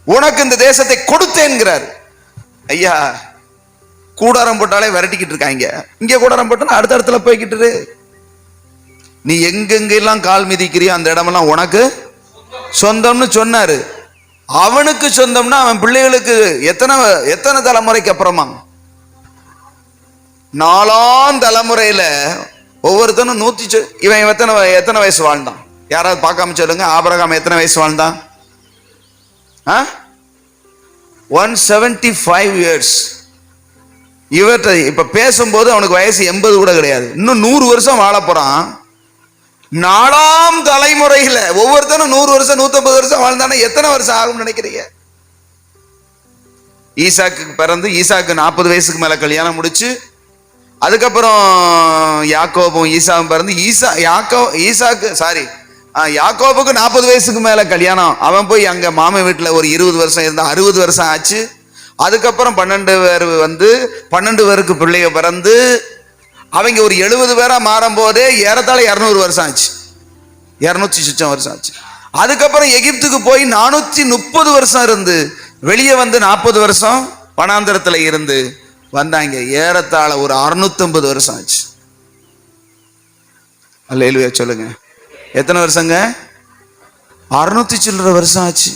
உனக்கு இந்த தேசத்தை கொடுத்தேன்கிறார். ஐயா, கூடாரம் போட்டாலே விரட்டிக்கிட்டு இருக்காங்க. இங்க கூடாரம் போட்டா அடுத்த இடத்துல போய்கிட்டு, நீ எங்கெங்கெல்லாம் கால் மிதிக்கிறியோ அந்த இடமெல்லாம் உனக்கு சொந்தம்னு சொன்னாரு. அவனுக்கு சொந்தம்னா அவன் பிள்ளைகளுக்கு எத்தனை தலைமுறைக்கு அப்புறமா, 4ஆம் தலைமுறையில ஒவ்வொருத்தனும் 100. இவன் எத்தனை வயசு வாழ்ந்தான்? யாராவது பார்க்காம சொல்லுங்க. ஆபிரகாம் எத்தனை வயசு வாழ்ந்தான்? 175 years. இவர்கிட்ட இப்ப பேசும்போது அவனுக்கு வயசு 80 கூட கிடையாது, இன்னும் 100 வருஷம் வாழ போறான். 4ஆம் தலைமுறையில ஒவ்வொருத்தரும் 100 வருஷம் 150 வருஷம் வாழ்ந்தானே எத்தனை வருஷம் ஆகும்னு நினைக்கிறீங்க? ஈசாக்கு பிறந்து ஈசாக்கு 40 வயசுக்கு மேல கல்யாணம் முடிச்சு, அதுக்கப்புறம் யாக்கோபும் ஈசாவும் பிறந்து யாக்கோபுக்கு 40 வயசுக்கு மேல கல்யாணம். அவன் போய் அங்க மாமன் வீட்டுல ஒரு 20 வருஷம் இருந்தா 60 வருஷம் ஆச்சு. அதுக்கப்புறம் 12 பேர் வந்து 12 பேருக்கு பிள்ளைய பிறந்து அவங்க ஒரு 70 பேரா மாறும் போதே ஏறத்தாழ 200 வருஷம் ஆச்சு, 200 சுச்சம் வருஷம் ஆச்சு. அதுக்கப்புறம் எகிப்துக்கு போய் 430 வருஷம் இருந்து வெளியே வந்து 40 வருஷம் வனாந்தரத்துல இருந்து வந்தாங்க. ஏறத்தாழ ஒரு 650 வருஷம் ஆச்சு. அல்லேலூயா சொல்லுங்க. எத்தனை வருஷங்க? 600 சில்லற வருஷம் ஆச்சு.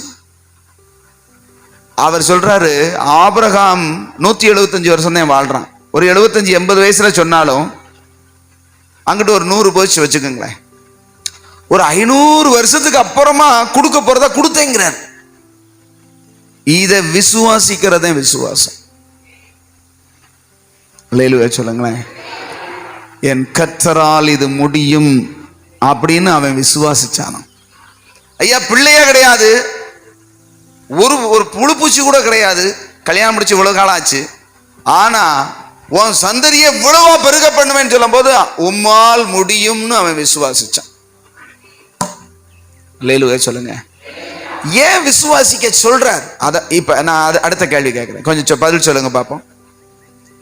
அவர் சொல்றாரு ஆபிரகாம் 175 வருஷம் தான் வாழ்றான். ஒரு 75-80 வயசுல சொன்னாலும் அங்கிட்டு ஒரு 100 போச்சு வச்சுக்கோங்களேன். ஒரு 500 வருஷத்துக்கு அப்புறமா கொடுக்க போறதா கொடுத்தேங்கிறார். இதை விசுவாசிக்கிறதே விசுவாசம். அல்லேலூயா சொல்லுங்களேன். என் கர்த்தரால் இது முடியும் அப்படின்னு அவன் விசுவாசிச்சானோ. ஐயா பிள்ளையே கிடையாது, ஒரு புழுப்பூச்சி கூட கிடையாது, கல்யாணம் முடிச்சு இவ்வளவு காலம் ஆச்சு, ஆனா உன் சந்ததியை இவ்வளவா பெருக பண்ணுவேன்னு சொல்லும் போது உம்மால் முடியும்னு அவன் விசுவாசிச்சான். அல்லேலூயா சொல்லுங்க. ஏன் விசுவாசிக்க சொல்றார்? அத இப்ப நான் அடுத்த கேள்வி கேட்கிறேன், கொஞ்சம் பதில் சொல்லுங்க பாப்போம்.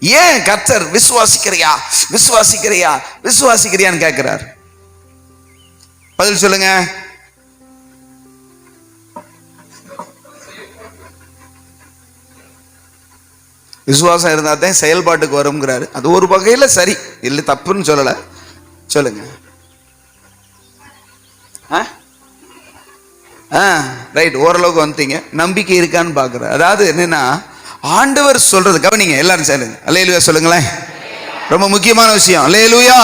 ஏன் கர்த்தர் விசுவாசிக்கிறியா விசுவாசிக்கிறியா விசுவாசிக்கிறியான்னு கேட்கிறார்? பதில் சொல்லுங்க. விசுவாசம் இருந்தா தான் செயல்பாட்டுக்கு வருங்கிறாரு. அது ஒரு வகையில சரி, இல்லை தப்புன்னு சொல்லல. சொல்லுங்க. ரைட், ஓரளவுக்கு வந்துட்டீங்க. நம்பிக்கை இருக்கான்னு பாக்குற. அதாவது என்னன்னா ஆண்டவர் சொல்றது கவனிங்க எல்லாரும் சொல்லுங்க. அல்லேலூயா சொல்லுங்களேன். ரொம்ப முக்கியமான விஷயம். அல்லேலூயா.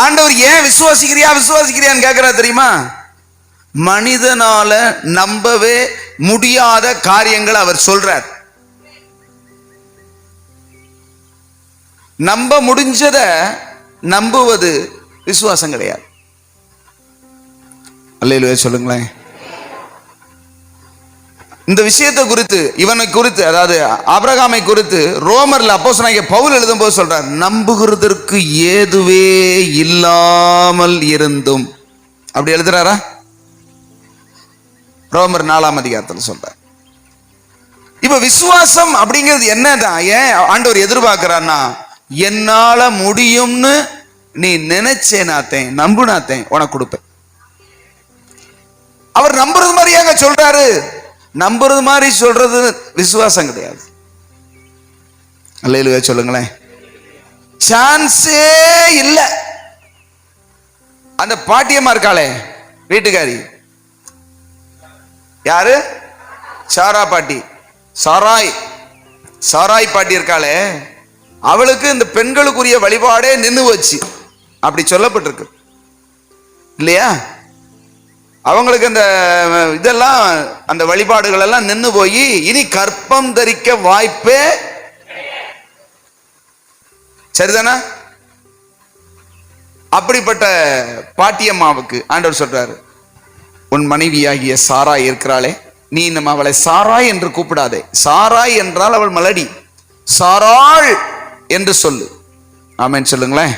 ஆண்டவர் ஏன் விசுவாசிக்கிறியா விசுவாசிக்கிறியான்னு கேட்கிறார் தெரியுமா? மனிதனால நம்பவே முடியாத காரியங்களை அவர் சொல்றார். நம்ப முடிஞ்சத நம்புவது விசுவாசம் கிடையாது. அல்லேலூயா சொல்லுங்களேன். இந்த விஷயத்தை குறித்து, இவனை குறித்து, அதாவது ஆபிரகாமை குறித்து ரோமர்ல அப்போஸ்தலனாகிய பவுல் எழுதும் போது சொல்றார், நம்புகிறதற்கு ஏதுவே இல்லாமல் இருந்தும். அப்படி எழுதுறாரா? ரோமர் 4ஆம் அதிகாரத்தில் சொல்றார். இப்ப விசுவாசம் அப்படிங்கிறது என்னதான் ஏன் ஆண்டவர் எதிர்பார்க்கிறான்னா, என்னால முடியும்னு நீ நினைச்சேனாத்தேன் நம்புனாத்தேன் உனக்கு கொடுப்பேன். அவர் நம்புறது மாதிரியாங்க சொல்றாரு. நம்புறது மாதிரி சொல்றது விசுவாசம் கிடையாது. அல்லேலூயா சொல்லுங்களேன். சான்ஸே இல்ல. அந்த பாட்டியம்மா இருக்காளே வீட்டுக்காரி, யாரு? சாரா பாட்டி, சாராய் பாட்டி இருக்காளே, அவளுக்கு இந்த பெண்களுக்குரிய வழிபாடே நின்று வச்சு அப்படி சொல்லப்பட்டிருக்கு இல்லையா? அவங்களுக்கு அந்த இதெல்லாம் அந்த வழிபாடுகள் எல்லாம் நின்று போய் இனி கற்பம் தரிக்க வாய்ப்பே, சரிதானா? அப்படிப்பட்ட பாட்டியம்மாவுக்கு ஆண்டவர் சொல்றாரு, உன் மனைவியாகிய சாராய் இருக்கிறாளே, நீ நம்ம அவளை சாராய் என்று கூப்பிடாதே. சாராய் என்றால் அவள் மலடி, சாராள் என்று சொல்லு. ஆமென் சொல்லுங்களேன்.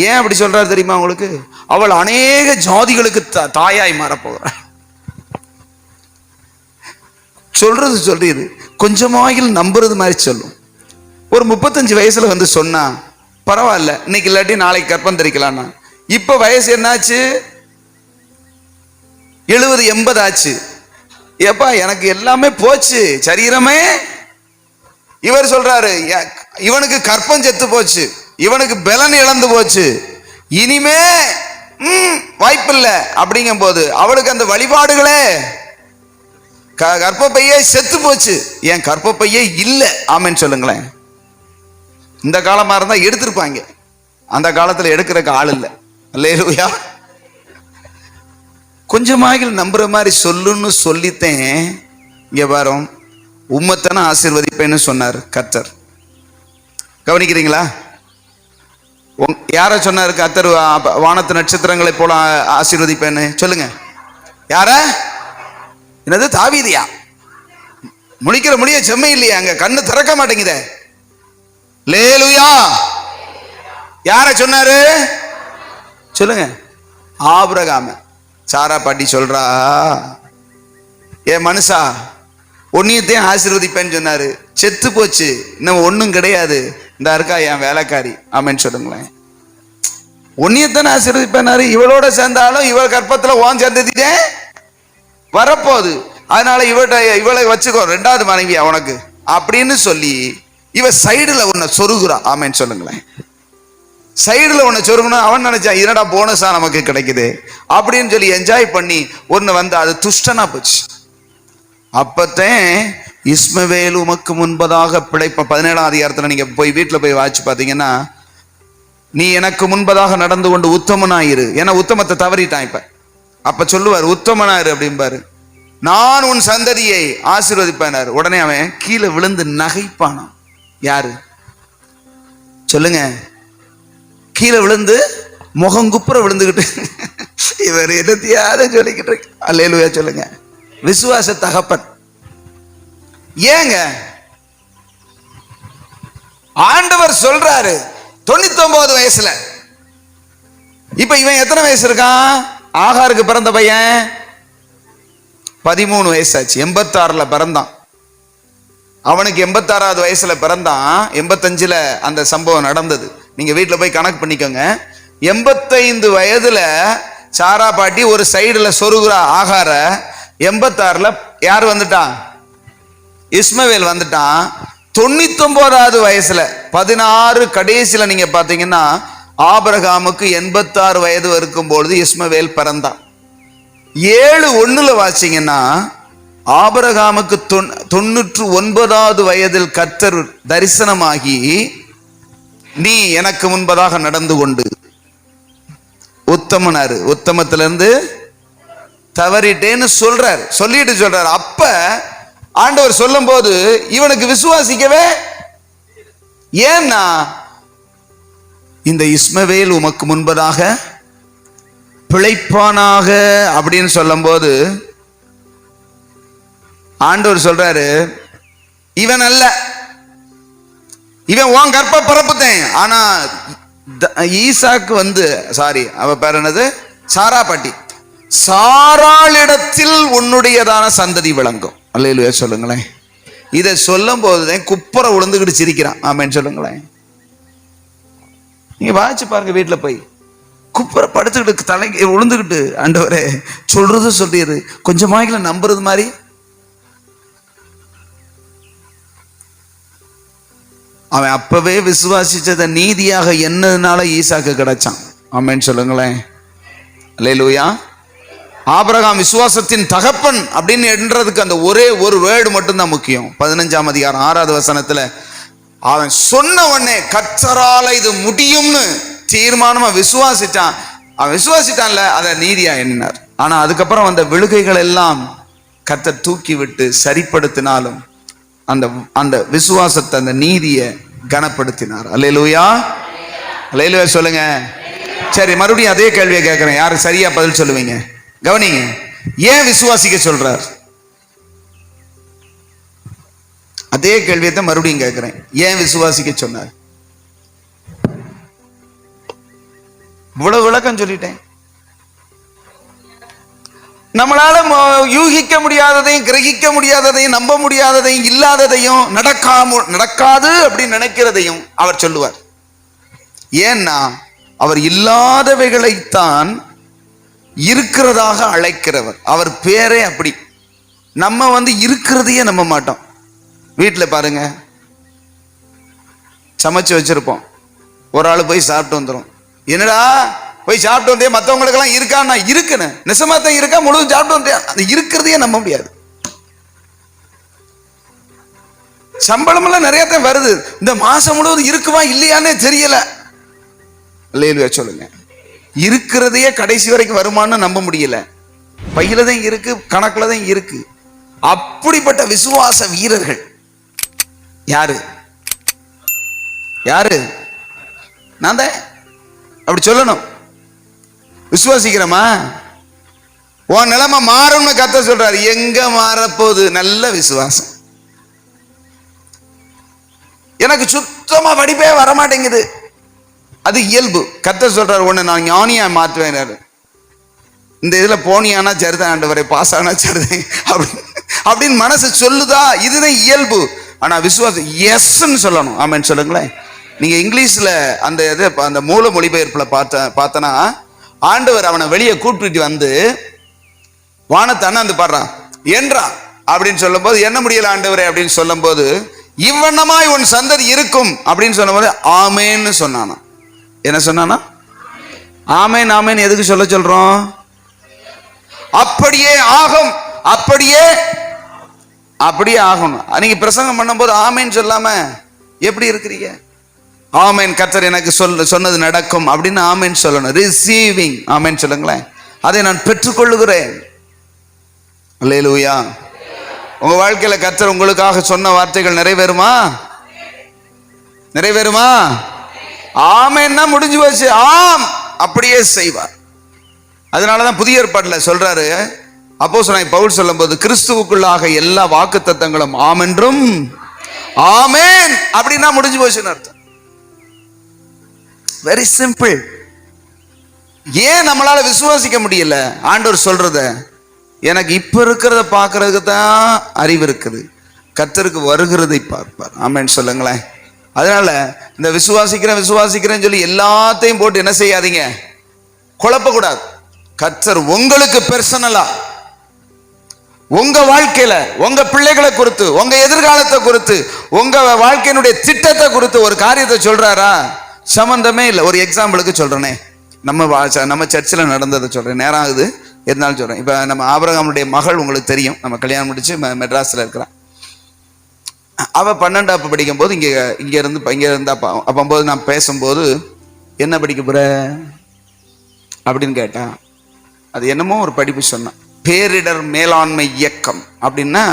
ஏன் அப்படி சொல்றாரு தெரியுமா உங்களுக்கு? அவள் அநேக ஜாதிகளுக்கு தாயாய் மாறப்போகிறாள். சொல்றது கொஞ்சமாயில் நம்புறது மாதிரி சொல்லும். ஒரு 35 வயசுல வந்து சொன்னா பரவாயில்ல, இன்னைக்கு இல்லாட்டி நாளைக்கு கற்பம் தரிக்கலாம்னா. இப்ப வயசு என்னாச்சு? 70-80 ஆச்சு. ஏப்பா எனக்கு எல்லாமே போச்சு சரீரமே. இவர் சொல்றாரு, இவனுக்கு கற்பம் செத்து போச்சு, இவனுக்கு பலன் இழந்து போச்சு, இனிமே வாய்ப்பில்லை. அப்படிங்கும் போது அவளுக்கு அந்த வழிபாடுகளே, கற்பப்பையே செத்து போச்சு. ஏன் கற்பப்பையே இல்லை? ஆமென் சொல்லுங்களேன். இந்த காலமா இருந்தா எடுத்திருப்பாங்க, அந்த காலத்துல எடுக்கிறக்கு ஆள் இல்லை. அல்லேலூயா. கொஞ்சமாக நம்புற மாதிரி சொல்லுன்னு சொல்லித்தேன். இங்க வரோம், உம்மத்தான ஆசீர்வதிப்பேன்னு சொன்னார் கர்த்தர். கவனிக்கிறீங்களா? யார சொன்னாரு கர்த்தர் வானத்து நட்சத்திரங்களை போல ஆசீர்வதிப்பேன்னு? சொல்லுங்க. யார? என்னது? தாவீதியா? முடிய செம்மை இல்லையா? அங்க கண்ணு திறக்க மாட்டேங்குதே. லேலுயா. யார சொன்னாரு? சொல்லுங்க. ஆபிரகாம். சாரா பாட்டி சொல்றா, ஏ மனுஷா, ஒன்னியத்தையும் ஆசீர்வதிப்பேன்னு சொன்னாரு, செத்து போச்சு, இன்னும் ஒன்னும் கிடையாது, இந்த இருக்கா என் வேலைக்காரி. ஆமென் சொல்லுங்களேன். ஒன்னியத்தானே ஆசீர்வதிப்பேனாரு, இவளோட சேர்ந்தாலும் இவள் கற்பத்துல ஓன் சேர்ந்ததே வரப்போகுது, அதனால இவளை வச்சுக்கோ, 2வது மனைவி உனக்கு அப்படின்னு சொல்லி இவ சைடுல உன்னை சொருகுறா. ஆமென் சொல்லுங்களேன். சைடுல உன்னை சொருகுனா அவன் நினைச்சான், என்னடா போனஸா நமக்கு கிடைக்குது அப்படின்னு சொல்லி என்ஜாய் பண்ணி ஒன்னு வந்து அது துஷ்டனா போச்சு. அப்பத்தேன் இஸ்மவேல் உமக்கு முன்பதாக பிழைப்ப 17ஆம் அதிகாரத்துல நீங்க போய் வீட்டுல போய் வாட்சி பாத்தீங்கன்னா, நீ எனக்கு முன்பதாக நடந்து கொண்டு உத்தமனாயிரு. ஏன்னா உத்தமத்தை தவறிட்டான் இப்ப. அப்ப சொல்லுவார் உத்தமனாயிரு அப்படிம்பாரு. நான் உன் சந்ததியை ஆசீர்வதிப்பேனார். உடனே அவன் கீழே விழுந்து நகைப்பானான். யாரு? சொல்லுங்க. கீழே விழுந்து முகங்குப்புற விழுந்துகிட்டு இவர் என்னத்தையாவது சொல்லிக்கிட்டு இருக்கு. அல்லேலூயா சொல்லுங்க. விசுவாச தகப்பன். ஏங்க ஆண்டவர் சொல்றாரு 99 வயசுல. இப்ப இவன் எத்தனை வயசு இருக்கான்? ஆகாருக்கு பிறந்த பையன் 13 வயசாச்சு. 86ல பிறந்தான். அவனுக்கு 86வது வயசுல பிறந்தான். 85ல அந்த சம்பவம் நடந்தது. நீங்க வீட்டுல போய் கணக்கு பண்ணிக்கோங்க. 85 வயதுல சாரா பாட்டி ஒரு சைடுல சொருகுறா ஆகார. 86ல யார் வந்துட்டான்? இஸ்மவேல் வந்துட்டான். 99வது வயசுல 16 கடைசியில நீங்க பாத்தீங்கன்னா ஆபிரகாமுக்கு 86 வயது இருக்கும்பொழுது இஸ்மவேல் பிறந்தான். 7:1 வாசிங்கன்னா ஆபிரகாமுக்கு 99வது வயதில் கர்த்தர் தரிசனமாகி, நீ எனக்கு முன்பதாக நடந்து கொண்டு உத்தமனாரு, உத்தமத்திலிருந்து தவறிட்டேன்னு சொல்றாரு. சொல்லிட்டு சொல்றாரு. அப்ப ஆண்டவர் சொல்லும் போது இவனுக்கு விசுவாசிக்கவே, ஏன்னா இந்த இஸ்மவேல் உமக்கு முன்பதாக பிழைப்பானாக அப்படின்னு சொல்லும் போது ஆண்டவர் சொல்றாரு, இவன் அல்ல, இவன் உன் கற்ப பரப்புத்தேன். ஆனா ஈசாக்கு வந்து அவ பேர் என்னது? சாரா பாட்டி. சாராளிடத்தில் உன்னுடையதான சந்ததி விளங்கும். அல்லேலூயா சொல்லுங்களேன். இதை சொல்லும் போதுதான் குப்புற விழுந்துகிட்டு சிரிக்கிறான். ஆமென் சொல்லுங்களேன். நீங்க வாய்ச்சி பாருங்க வீட்டுல போய். குப்புற படுத்துக்கிட்டு தலைக்கு விழுந்துகிட்டு, ஆண்டவரே சொல்றது சொல்லிடு, கொஞ்சமாய்களை நம்புறது மாதிரி. அவன் அப்பவே விசுவாசிச்சத நீதியாக என்னதுனால ஈசாக்கு கிடைச்சான். ஆமென் சொல்லுங்களேன். அல்லேலூயா. ஆபிரகாம் விசுவாசத்தின் தகப்பன் அப்படின்னு என்றதுக்கு அந்த ஒரே ஒரு வேர்டு மட்டும்தான் முக்கியம். 15ஆம் அதிகாரம் 6வது வசனத்துல அவன் சொன்ன உடனே கர்த்தரால இது முடியும்னு தீர்மானமா விசுவாசிட்டான். அவன் விசுவாசிட்டான்ல, அதை நீதியா எண்ணினார். ஆனா அதுக்கப்புறம் அந்த விழுகைகள் எல்லாம் கர்த்தர் தூக்கி விட்டு சரிப்படுத்தினாலும் அந்த அந்த விசுவாசத்தை, அந்த நீதியை கனப்படுத்தினார். அல்லேலூயா. அல்லேலூயா சொல்லுங்க. சரி, மறுபடியும் அதே கேள்வியை கேட்கிறேன். யாரு சரியா பதில் சொல்லுவீங்க? கவனிங்க. ஏன் விசுவாசிக்க சொல்றார்? அதே கேள்வியை தான் மறுபடியும் கேட்கிறேன். ஏன் விசுவாசிக்க சொன்னார்? இவ்வளவு விளக்கம் சொல்லிட்டேன். நம்மளால யூகிக்க முடியாததையும், கிரகிக்க முடியாததையும், நம்ப முடியாததையும், இல்லாததையும், நடக்காது அப்படின்னு நினைக்கிறதையும் அவர் சொல்லுவார். ஏன்னா அவர் இல்லாதவைகளைத்தான் இருக்கிறதாக அழைக்கிறவர். அவர் பேரே அப்படி. நம்ம இருக்கிறதையே நம்ப மாட்டோம். வீட்டில் பாருங்க, சமைச்சு வச்சிருப்போம், ஒரு ஆள் போய் சாப்பிட்டு வந்துடும். என்னடா போய் சாப்பிட்டு வந்தே, மற்றவங்களுக்கெல்லாம் இருக்கான்னா இருக்குன்னு நிசமா தான் இருக்கா, முழுவதும் சாப்பிட்டு வந்தே, அது இருக்கிறதையே நம்ப முடியாது. சம்பளம் எல்லாம் நிறைய தான் வருது, இந்த மாசம் முழுவதும் இருக்குமா இல்லையானே தெரியல. அல்லேலூயா சொல்லுங்க. இருக்கிறதையே கடைசி வரைக்கும் வருமானு நம்ப முடியல. பையில தான் இருக்கு, கணக்குல தான் இருக்கு. அப்படிப்பட்ட விசுவாச வீரர்கள் யாரு? யாரு? நான் தான். அப்படி சொல்லணும். விசுவாசிக்கிறோமா? உன் நிலைமை மாறும்னு கர்த்தர் சொல்றாரு. எங்க மாறப்போகுது? நல்ல விசுவாசம். எனக்கு சுத்தமா படிப்பே வரமாட்டேங்குது, அது இயல்பு. கர்த்தர் சொல்றாரு, உன்னை நான் ஞானியா மாற்றுவேன். இந்த இதுல போனியானா சரிதான் ஆண்டவரே, பாஸ் ஆனா சரிதான் அப்படின்னு மனசு சொல்லுதா? இதுதான் இயல்பு. ஆனா விசுவாசம் எஸ்ன்னு சொல்லணும். ஆமென் சொல்லுங்களேன். நீங்க இங்கிலீஷ்ல அந்த இது அந்த மூல மொழிபெயர்ப்புல பார்த்தனா ஆண்டவர் அவனை வெளியே கூப்பிட்டு வந்து வானத்தை அண்ணாந்து பாடுறான் என்றா அப்படின்னு சொல்லும் போது, என்ன முடியல ஆண்டவரே அப்படின்னு சொல்லும் போது, இவ்வண்ணமாய் உன் சந்ததி இருக்கும் அப்படின்னு சொல்லும் போது ஆமேன்னு சொன்னானா. என்ன சொன்னானா? ஆமேன். ஆமேன் எதுக்கு சொல்றோம்? அப்படியே ஆகும், அப்படியே ஆகணும். நீங்க பிரசங்கம் பண்ணும்போது ஆமேன் சொல்லாம எப்படி இருக்கிறீங்க? ஆமேன், கர்த்தர் எனக்கு சொன்னது நடக்கும் அப்படின்னு ஆமேன் சொல்லணும். ரிசீவிங். ஆமேன் சொல்லுங்களேன். அதை நான் பெற்றுக்கொள்ளுகிறேன். அல்லேலூயா. உங்க வாழ்க்கையில கர்த்தர் உங்களுக்காக சொன்ன வார்த்தைகள் நிறைவேறுமா? நிறைவேறுமா? ஆமேன்னா முடிஞ்சு போச்சு. ஆம், அப்படியே செய்வார். அதனாலதான் புதிய ஏற்பாட்டுல சொல்றாரு அப்போஸ்தலனாகிய பவுல் சொல்லும் போது, கிறிஸ்துவுக்குள்ளாக எல்லா வாக்குத்தத்தங்களும் ஆம் என்றும் ஆமேன் அப்படின்னா முடிஞ்சு போச்சுன்னு அர்த்தம். Very simple. ஏன் நம்மளால விசுவாசிக்க முடியல? ஆண்டவர் சொல்றத, எனக்கு இப்ப இருக்கிறத பார்க்கறதுக்கு தான் அறிவு இருக்குது, கர்த்தருக்கு வருகிறதை பார்ப்பார். ஆமென் சொல்லுங்களேன். அதனால இந்த விசுவாசிக்கிறேன்னு சொல்லி எல்லாத்தையும் போட்டு என்ன செய்யாதீங்க, குழப்பக்கூடாது. கர்த்தர் உங்களுக்கு பெர்சனலா உங்க வாழ்க்கையில, உங்க பிள்ளைகளை குறித்து, உங்க எதிர்காலத்தை குறித்து, உங்க வாழ்க்கையினுடைய திட்டத்தை குறித்து ஒரு காரியத்தை சொல்றாரா? சம்பந்தமே இல்லை. ஒரு எக்ஸாம்பிளுக்கு சொல்றேனே, நம்ம சர்ச்சில் நடந்ததை சொல்றேன். நேரம் ஆகுது இருந்தாலும் சொல்றேன். இப்ப நம்ம ஆபிரகாமுடைய மகள் உங்களுக்கு தெரியும், நம்ம கல்யாணம் முடிச்சு மெட்ராஸ்ல இருக்கிறான். அவ 12 படிக்கும் போது இங்க இருந்தா அப்போது நான் பேசும்போது, என்ன படிக்க போற அப்படின்னு கேட்டான். அது என்னமோ ஒரு படிப்பு சொன்னான், பேரிடர் மேலாண்மை இயக்கம் அப்படின்னா.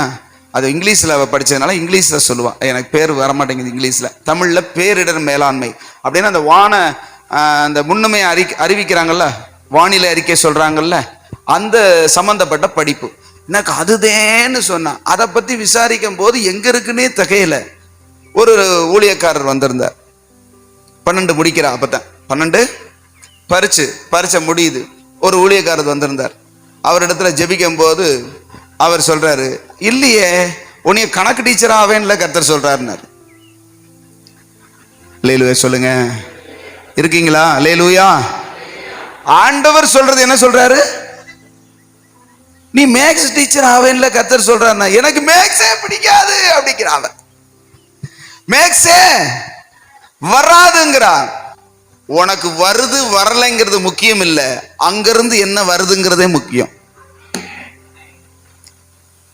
அது இங்கிலீஷ்ல அவ படிச்சதுனால இங்கிலீஷ்ல சொல்லுவான், எனக்கு பேர் வரமாட்டேங்குது இங்கிலீஷ்ல. தமிழ்ல பேரிடர் மேலாண்மை அப்படின்னா அந்த அந்த முன்னுமையை அறிவிக்கிறாங்கல்ல, வானிலை அறிக்கை சொல்றாங்கல்ல, அந்த சம்பந்தப்பட்ட படிப்பு. எனக்கு அதுதேன்னு சொன்னான். அதை பத்தி விசாரிக்கும் போது எங்க இருக்குன்னே தகையில. ஒரு ஊழியக்காரர் வந்திருந்தார், 12 முடிக்கிறா, அப்பதான் 12 பரீட்சை முடியுது. ஒரு ஊழியக்காரர் வந்திருந்தார். அவரிடத்துல ஜெபிக்கும் போது அவர் சொல்றாரு, இல்லையே உன்னைய கணக்கு டீச்சரா ஆவேன்ல கர்த்தர் சொல்றாருன்னாரு. அல்லேலூயா சொல்லுங்க. இருக்கீங்களா? அல்லேலூயா. ஆண்டவர் சொல்றது என்ன சொல்றாரு? நீ மேக்ஸ் டீச்சர் ஆவேன்ல கர்த்தர் சொல்றாருன்னா, எனக்கு மேக்ஸே பிடிக்காது அப்படிங்கிறான். மேக்ஸே வராதுங்கிறான். உனக்கு வருது வரலைங்கிறது முக்கியம் இல்ல, அங்கிருந்து என்ன வருதுங்கிறதே முக்கியம்.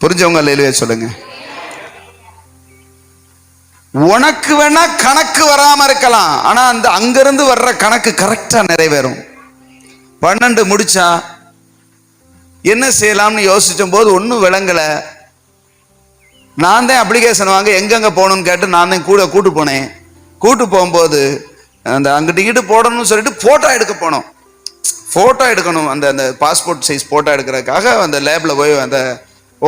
புரிஞ்சவங்க அல்லேலூயா சொல்லுங்க. உனக்கு வேணா கணக்கு வராம இருக்கலாம், ஆனா அந்த அங்கிருந்து வர்ற கணக்கு கரெக்டா நிறைவேறும். 12 முடிச்சா என்ன செய்யலாம்னு யோசிச்ச போது ஒன்னும் விளங்கல. நான் தான் அப்ளிகேஷன் வாங்க எங்கெங்க போகணும்னு கேட்டு நான் தான் கூட்டு போனேன். கூட்டு போகும்போது அந்த அங்கிட்டு இங்கிட்டு போடணும்னு சொல்லிட்டு போட்டோ எடுக்க போனோம். போட்டோ எடுக்கணும், அந்த பாஸ்போர்ட் சைஸ் போட்டோ எடுக்கிறதுக்காக அந்த லேப்ல போய் அந்த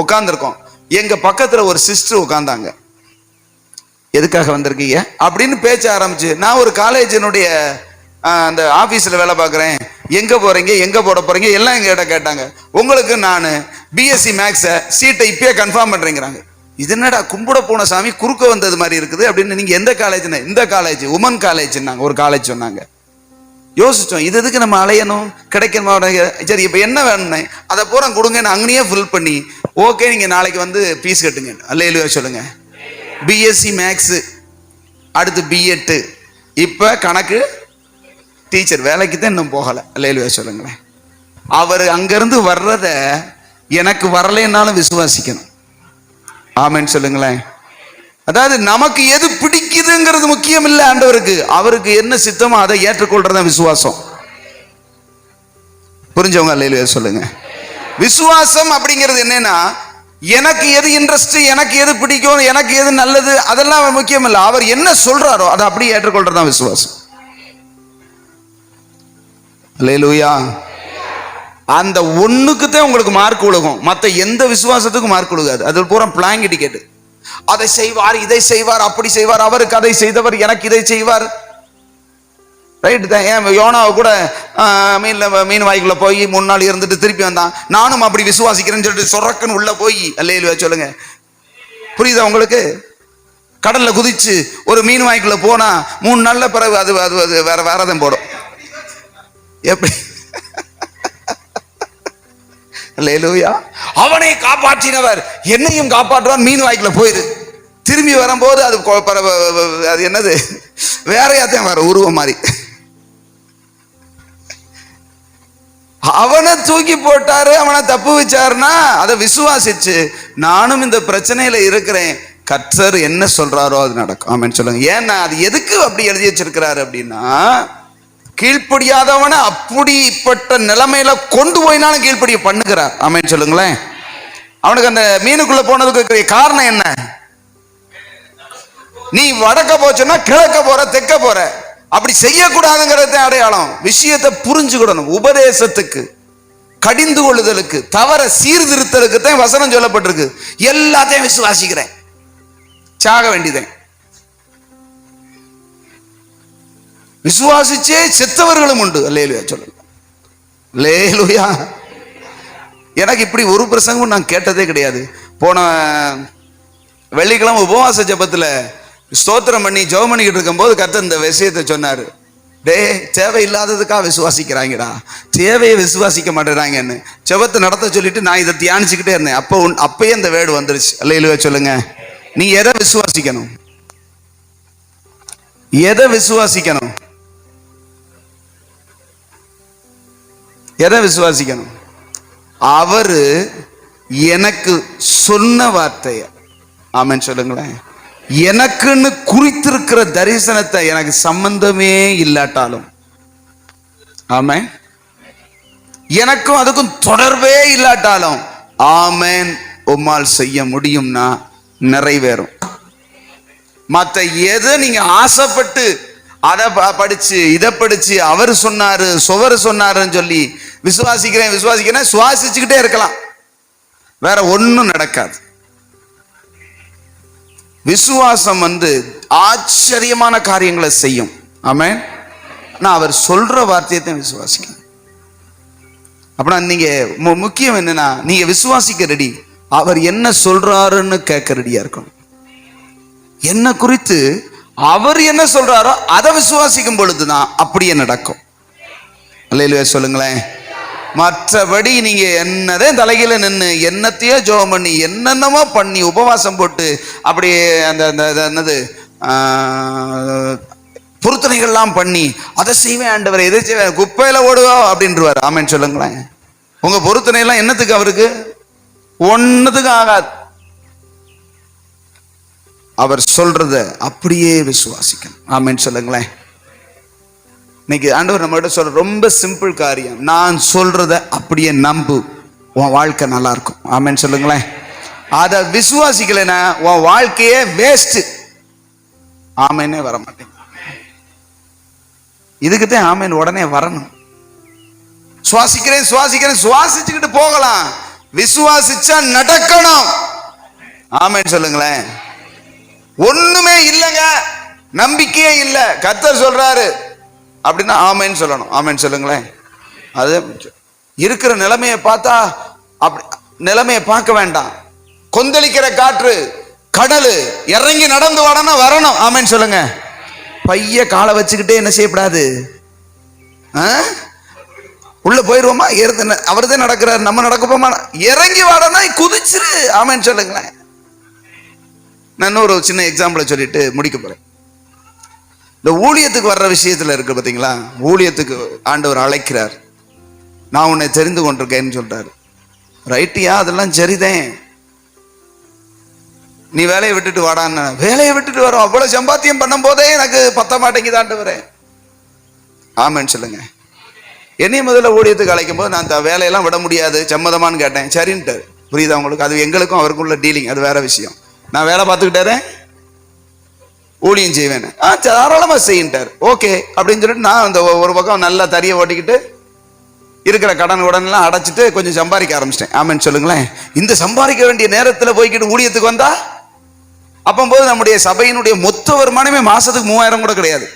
உட்காந்துருக்கோம். எங்க பக்கத்துல ஒரு சிஸ்டர் உட்காந்தாங்க. எதுக்காக வந்திருக்கீங்க அப்படின்னு பேச்ச ஆரம்பிச்சு, நான் ஒரு காலேஜினுடைய அந்த ஆபீஸ்ல வேலை பார்க்குறேன், எங்க போறீங்க, எங்க போட போறீங்க எல்லாம் எங்கிட்ட கேட்டாங்க. உங்களுக்கு நான் பிஎஸ்சி மேக்ஸ சீட்டை இப்பயே கன்ஃபார்ம் பண்றேங்கிறாங்க. இது என்னடா கும்பிட போன சாமி குறுக்க வந்தது மாதிரி இருக்குது அப்படின்னு. நீங்க எந்த காலேஜ்னா? இந்த காலேஜ், உமன் காலேஜ்னாங்க. ஒரு காலேஜ் சொன்னாங்க. யோசிச்சோம், இது எதுக்கு நம்ம அலையணும், கிடைக்கணுமா? சரி இப்ப என்ன வேணும்னு அதை பூரா கொடுங்க, அங்கேயே ஃபில் பண்ணி ஓகே நீங்க நாளைக்கு வந்து ஃபீஸ் கட்டுங்க. அல்லேலூயா சொல்லுங்க. பிஎஸ்சி மேக்ஸ், அடுத்து பிஎட், இப்ப கணக்கு டீச்சர் வேலைக்கு தான் இன்னும் போகல. அல்லேலூயா சொல்லுங்களேன். அவர் அங்கிருந்து வர்றத எனக்கு வரலைன்னாலும் விசுவாசிக்கணும். ஆமென் சொல்லுங்களேன். அதாவது நமக்கு எது பிடிக்குதுங்கிறது முக்கியம் இல்லை ஆண்டவருக்கு. அவருக்கு என்ன சித்தமோ அதை ஏற்றுக்கொள்றத விசுவாசம். புரிஞ்சவங்க அல்லேலூயா சொல்லுங்க. விசுவாசம் அப்படிங்கிறது என்னன்னா, எனக்கு எது இன்ட்ரெஸ்ட், எனக்கு எது பிடிக்கும், எனக்கு எது நல்லது, அதெல்லாம் முக்கியம் இல்லை. அவர் என்ன சொல்றாரோ அதை அப்படியே ஏற்றுக்கொள்றதுதான் விசுவாசம். அல்லேலூயா. அந்த ஒண்ணுக்கு தான் உங்களுக்கு மார்க் விழுகும், மற்ற எந்த விசுவாசத்துக்கும் மார்க் விழுகாது. அது பூரா பிளாங்கி டிக்கெட். அதை செய்வார், இதை செய்வார், அப்படி செய்வார், அவருக்கு அதை செய்தவர் எனக்கு இதை செய்வார். ரைட்டு தான். ஏன் யோனாவை கூட மீன் வாய்க்குள்ள போய் 3 நாள் இருந்துட்டு திருப்பி வந்தான். நானும் அப்படி விசுவாசிக்கிறேன்னு சொல்லிட்டு சொரக்குன்னு உள்ள போய், அல்லேலூயா சொல்லுங்க, புரியுதா உங்களுக்கு? கடல்ல குதிச்சு ஒரு மீன் வாய்க்குள்ள போனா 3 நாள்ல பிறகு அது அது வேறதான் போடும். எப்படி? அல்லேலூயா. அவனை காப்பாற்றினவர் என்னையும் காப்பாற்றுவார். மீன் வாய்க்குள்ள போயிரு, திரும்பி வரும்போது அது என்னது, வேறையாத்தான் வர உருவம் மாதிரி. அவனை தூக்கி போட்டாரு, அவனை தப்பு வச்சாருன்னா அதை விசுவாசிச்சு நானும் இந்த பிரச்சனையில இருக்கிறேன், கர்த்தர் என்ன சொல்றாரோ அது நடக்கும். ஆமென் சொல்லுங்க. ஏன்னா அது எதுக்கு அப்படி எழுதி வச்சிருக்கிறாரு அப்படின்னா, கீழ்ப்படியாதவனை அப்படிப்பட்ட நிலைமையில கொண்டு போயினாலும் கீழ்ப்படிய பண்ணுகிறார். ஆமென் சொல்லுங்களேன். அவனுக்கு அந்த மீனுக்குள்ள போனதுக்கு காரணம் என்ன? நீ வடக்க போச்சுன்னா கிழக்க போற, தெற்க போற, அப்படி செய்யக்கூடாதுங்கிறது அடையாளம். விஷயத்தை புரிஞ்சுக்கிடணும். உபதேசத்துக்கு, கடிந்து கொள்ளுதலுக்கு, தவற சீர்திருத்தலுக்கு தான் வசனம் சொல்லப்பட்டிருக்கு. எல்லாத்தையும் விசுவாசிக்கிறேன், சாக வேண்டியதேன். விசுவாசிச்சே செத்தவர்களும் உண்டு. அல்லேலூயா சொல்லுங்க. அல்லேலூயா. எனக்கு இப்படி ஒரு பிரசங்கம் நான் கேட்டதே கிடையாது. போன வெள்ளிக்கிழமை உபவாச ஜெபத்துல ஸ்தோத்திரம் பண்ணி ஜெபம் பண்ணிக்கிட்டு இருக்கும்போது கர்த்தர் இந்த விஷயத்தை சொன்னாரு. தேவையில்லாததுக்காக விசுவாசிக்கிறாங்கடா, தேவையை விசுவாசிக்க மாட்டேறாங்கன்னு ஜெபத்தை நடத்த சொல்லிட்டு நான் இதை தியானிச்சுக்கிட்டே இருந்தேன். அப்பயே இந்த வேர்டு வந்துருச்சு. அல்லேலூயா சொல்லுங்க. நீ எதை விசுவாசிக்கணும்? எதை விசுவாசிக்கணும்? எதை விசுவாசிக்கணும்? அவரு எனக்கு சொன்ன வார்த்தைய, ஆமென் சொல்லுங்களேன். எனக்குன்னு குறித்திருக்கிற தரிசனத்தை எனக்கு சம்பந்தமே இல்லாட்டாலும், ஆமென், எனக்கும் அதுக்கும் தொடர்பே இல்லாட்டாலும், ஆமென், உம்மால் செய்ய முடியும்னா நிறைவேறும். மற்ற எதை நீங்க ஆசைப்பட்டு அதை படிச்சு இதை படிச்சு அவர் சொன்னாரு சுவர் சொன்னாருன்னு சொல்லி விசுவாசிக்கிறேன் சுவாசிச்சுக்கிட்டே இருக்கலாம், வேற ஒன்றும் நடக்காது. விசுவாசம் ஆச்சரியமான காரியங்களை செய்யும். ஆமென். நான் அவர் சொல்ற வார்த்தையை விசுவாசிக்கணும். அப்படின்னா நீங்க முக்கியம் என்னன்னா, நீங்க விசுவாசிக்க ரெடி, அவர் என்ன சொல்றாருன்னு கேட்க ரெடியா இருக்கணும். என்ன குறித்து அவர் என்ன சொல்றாரோ அதை விசுவாசிக்கும் பொழுதுதான் அப்படியே நடக்கும். அல்லேலூயா சொல்லுங்களேன். மற்றபடி நீங்க என்னதே தலையில நின்று என்னத்தையோ ஜெபம் பண்ணி என்னென்னமோ பண்ணி உபவாசம் போட்டு அப்படியே அந்த என்னது பொருத்தனைகள்லாம் பண்ணி அதை செய்வேன் ஆண்டவரை, எதை செய்வேன், குப்பையில ஓடுவோம் அப்படின்றவார். ஆமென் சொல்லுங்களேன். உங்க பொருத்தனை எல்லாம் என்னத்துக்கு? அவருக்கு ஒன்னுத்துக்கும் ஆகாது. அவர் சொல்றத அப்படியே விசுவாசிக்கணும். ஆமென் சொல்லுங்களேன். இன்னைக்கு ஆண்டவர் நம்ம கிட்ட சொல்ற ரொம்ப சிம்பிள் காரியம், நான் சொல்றத அப்படியே நம்பு, உன் வாழ்க்கை நல்லா இருக்கும். ஆமென் சொல்லுங்களேன். அதை விசுவாசிக்கலைன்னா உன் வாழ்க்கையே வேஸ்ட். ஆமெனே வர மாட்டேங்க. இதுக்குத்தான் ஆமென் உடனே வரணும். சுவாசிக்கிறேன் சுவாசிச்சுக்கிட்டு போகலாம், விசுவாசிச்சா நடக்கணும். ஆமென் சொல்லுங்களேன். ஒண்ணுமே இல்லைங்க, நம்பிக்கையே இல்லை, கர்த்தர் சொல்றாரு அப்படின்னா ஆமென் சொல்லணும். ஆமென் சொல்லுங்களேன். அது இருக்கிற நிலைமையை பார்த்தா அப்படி நிலைமையை பார்க்க வேண்டாம். கொந்தளிக்கிற காற்று, கடல், இறங்கி நடந்து வாடனா வரணும். ஆமென் சொல்லுங்க. பைய காலை வச்சுக்கிட்டே என்ன செய்யப்படாது, உள்ள போயிருவோமா, அவர்தான் நடக்கிறார், நம்ம நடக்க போமா, இறங்கி வாடனா குதிச்சிரு. ஆமென் சொல்லுங்களேன். நான் ஒரு சின்ன எக்ஸாம்பிளை சொல்லிட்டு முடிக்க போறேன். இந்த ஊழியத்துக்கு வர்ற விஷயத்துல இருக்கு பாத்தீங்களா, ஊழியத்துக்கு ஆண்டவர் அழைக்கிறார். நான் உன்னை தெரிந்து கொண்டிருக்கேன்னு சொல்றாரு. ரைட்டியா, அதெல்லாம் சரிதான். நீ வேலையை விட்டுட்டு வாடான்னு. வேலையை விட்டுட்டு வரோம், அவ்வளவு சம்பாத்தியம் பண்ணும் போதே எனக்கு பத்த மாட்டேங்குது ஆண்டவரே. ஆமென் சொல்லுங்க. என்னைய முதல்ல ஊழியத்துக்கு அழைக்கும் போது நான் வேலையெல்லாம் விட முடியாது, சம்மதமான்னு கேட்டேன். சரின்ட்டு புரியுதா உங்களுக்கு? அது எங்களுக்கும் அவருக்கும் உள்ள டீலிங், அது வேற விஷயம். நான் வேலை பார்த்துக்கிட்டாரு, ஊழியம் செய்வேன், தாராளமா செய்யிட்டார், ஓகே அப்படின்னு சொல்லிட்டு நான் அந்த ஒரு பக்கம் நல்லா தறியை ஓட்டிக்கிட்டு இருக்கிற கடன் உடனெல்லாம் அடைச்சிட்டு கொஞ்சம் சம்பாதிக்க ஆரம்பிச்சிட்டேன். ஆமென்னு சொல்லுங்களேன். இந்த சம்பாதிக்க வேண்டிய நேரத்தில் போய்கிட்டு ஊழியத்துக்கு வந்தா அப்போது நம்முடைய சபையினுடைய மொத்த வருமானமே மாசத்துக்கு 3000 கூட கிடையாது.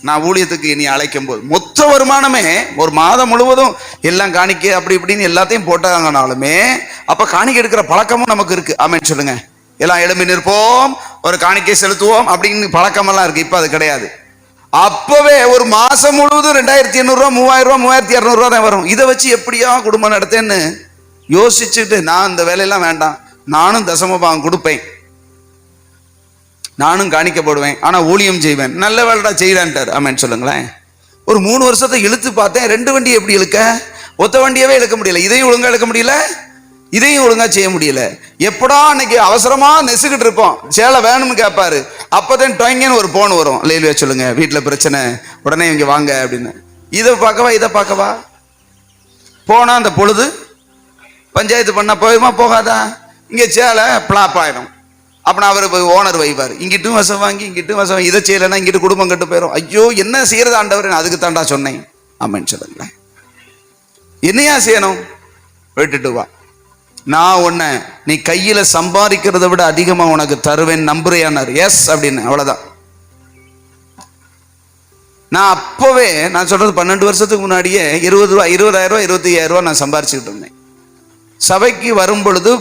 நான் ஊழியத்துக்கு இனி அழைக்கும் போது மொத்த வருமானமே ஒரு மாதம் முழுவதும் எல்லாம் காணிக்க அப்படி இப்படின்னு எல்லாத்தையும் போட்டாங்கனாலுமே அப்ப காணிக்க எடுக்கிற பழக்கமும் நமக்கு இருக்கு. ஆமென்னு சொல்லுங்க. எல்லாம் எழும்பி நிற்போம், ஒரு காணிக்கை செலுத்துவோம் அப்படின்னு பழக்கமெல்லாம் இருக்கு. இப்ப அது கிடையாது. அப்பவே ஒரு மாசம் முழுவதும் 2800 ரூபா, 3000 ரூபா, 3200 ரூபா தான் வரும். இதை வச்சு எப்படியா குடும்பம் நடத்தேன்னு யோசிச்சுட்டு நான் இந்த வேலையெல்லாம் வேண்டாம், நானும் தசமபாகம் கொடுப்பேன், நானும் காணிக்க போடுவேன், ஆனா ஊழியம் செய்வேன். நல்ல வேலைடா செய்யலான்ட்டார். ஆமென்னு சொல்லுங்களேன். ஒரு 3 வருஷத்தை இழுத்து பார்த்தேன். 2 வண்டியை எப்படி இழுக்க? ஒத்த வண்டியவே இழுக்க முடியல. இதையும் ஒழுங்கா இழுக்க முடியல, இதையும் ஒழுங்கா செய்ய முடியல. எப்படா அன்னைக்கு அவசரமா நெசுக்கிட்டு இருப்போம், சேலை வேணும்னு கேட்பாரு, அப்பதான் டொயங்கன்னு ஒரு போன் வரும். இல்லையா சொல்லுங்க, வீட்டுல பிரச்சனை, உடனே இங்க வாங்க அப்படின்னு. இதை பார்க்கவா இதை பார்க்கவா போனா அந்த பொழுது பஞ்சாயத்து பண்ண போயுமா போகாதா? இங்க சேலை பிளாப் ஆயிடும். அப்படின்னா அவர் ஓனர் வைப்பார், இங்கிட்டும் வசம் வாங்கி இங்கிட்டும் வசம், இதை செய்யலைன்னா இங்கிட்டு குடும்பம் கட்டு போயிடும். ஐயோ என்ன செய்யறது ஆண்டவர், அதுக்கு தாண்டா சொன்னேன். ஆமென்னு சொல்லுங்களேன். என்னையா செய்யணும்? விட்டுட்டு வா, நான் உன்னை நீ கையில சம்பாதிக்கிறத விட அதிகமா உனக்கு தருவேன், நம்புறியானார். எஸ் அப்படின்னு, அவ்வளவுதான். நான் அப்பவே, நான் சொல்றது 12 வருஷத்துக்கு முன்னாடியே 20 ரூபா, 20,000 ரூபா, 25,000 ரூபா நான் சம்பாரிச்சுக்கிட்டு இருந்தேன். சபைக்கு வரும் பொழுது,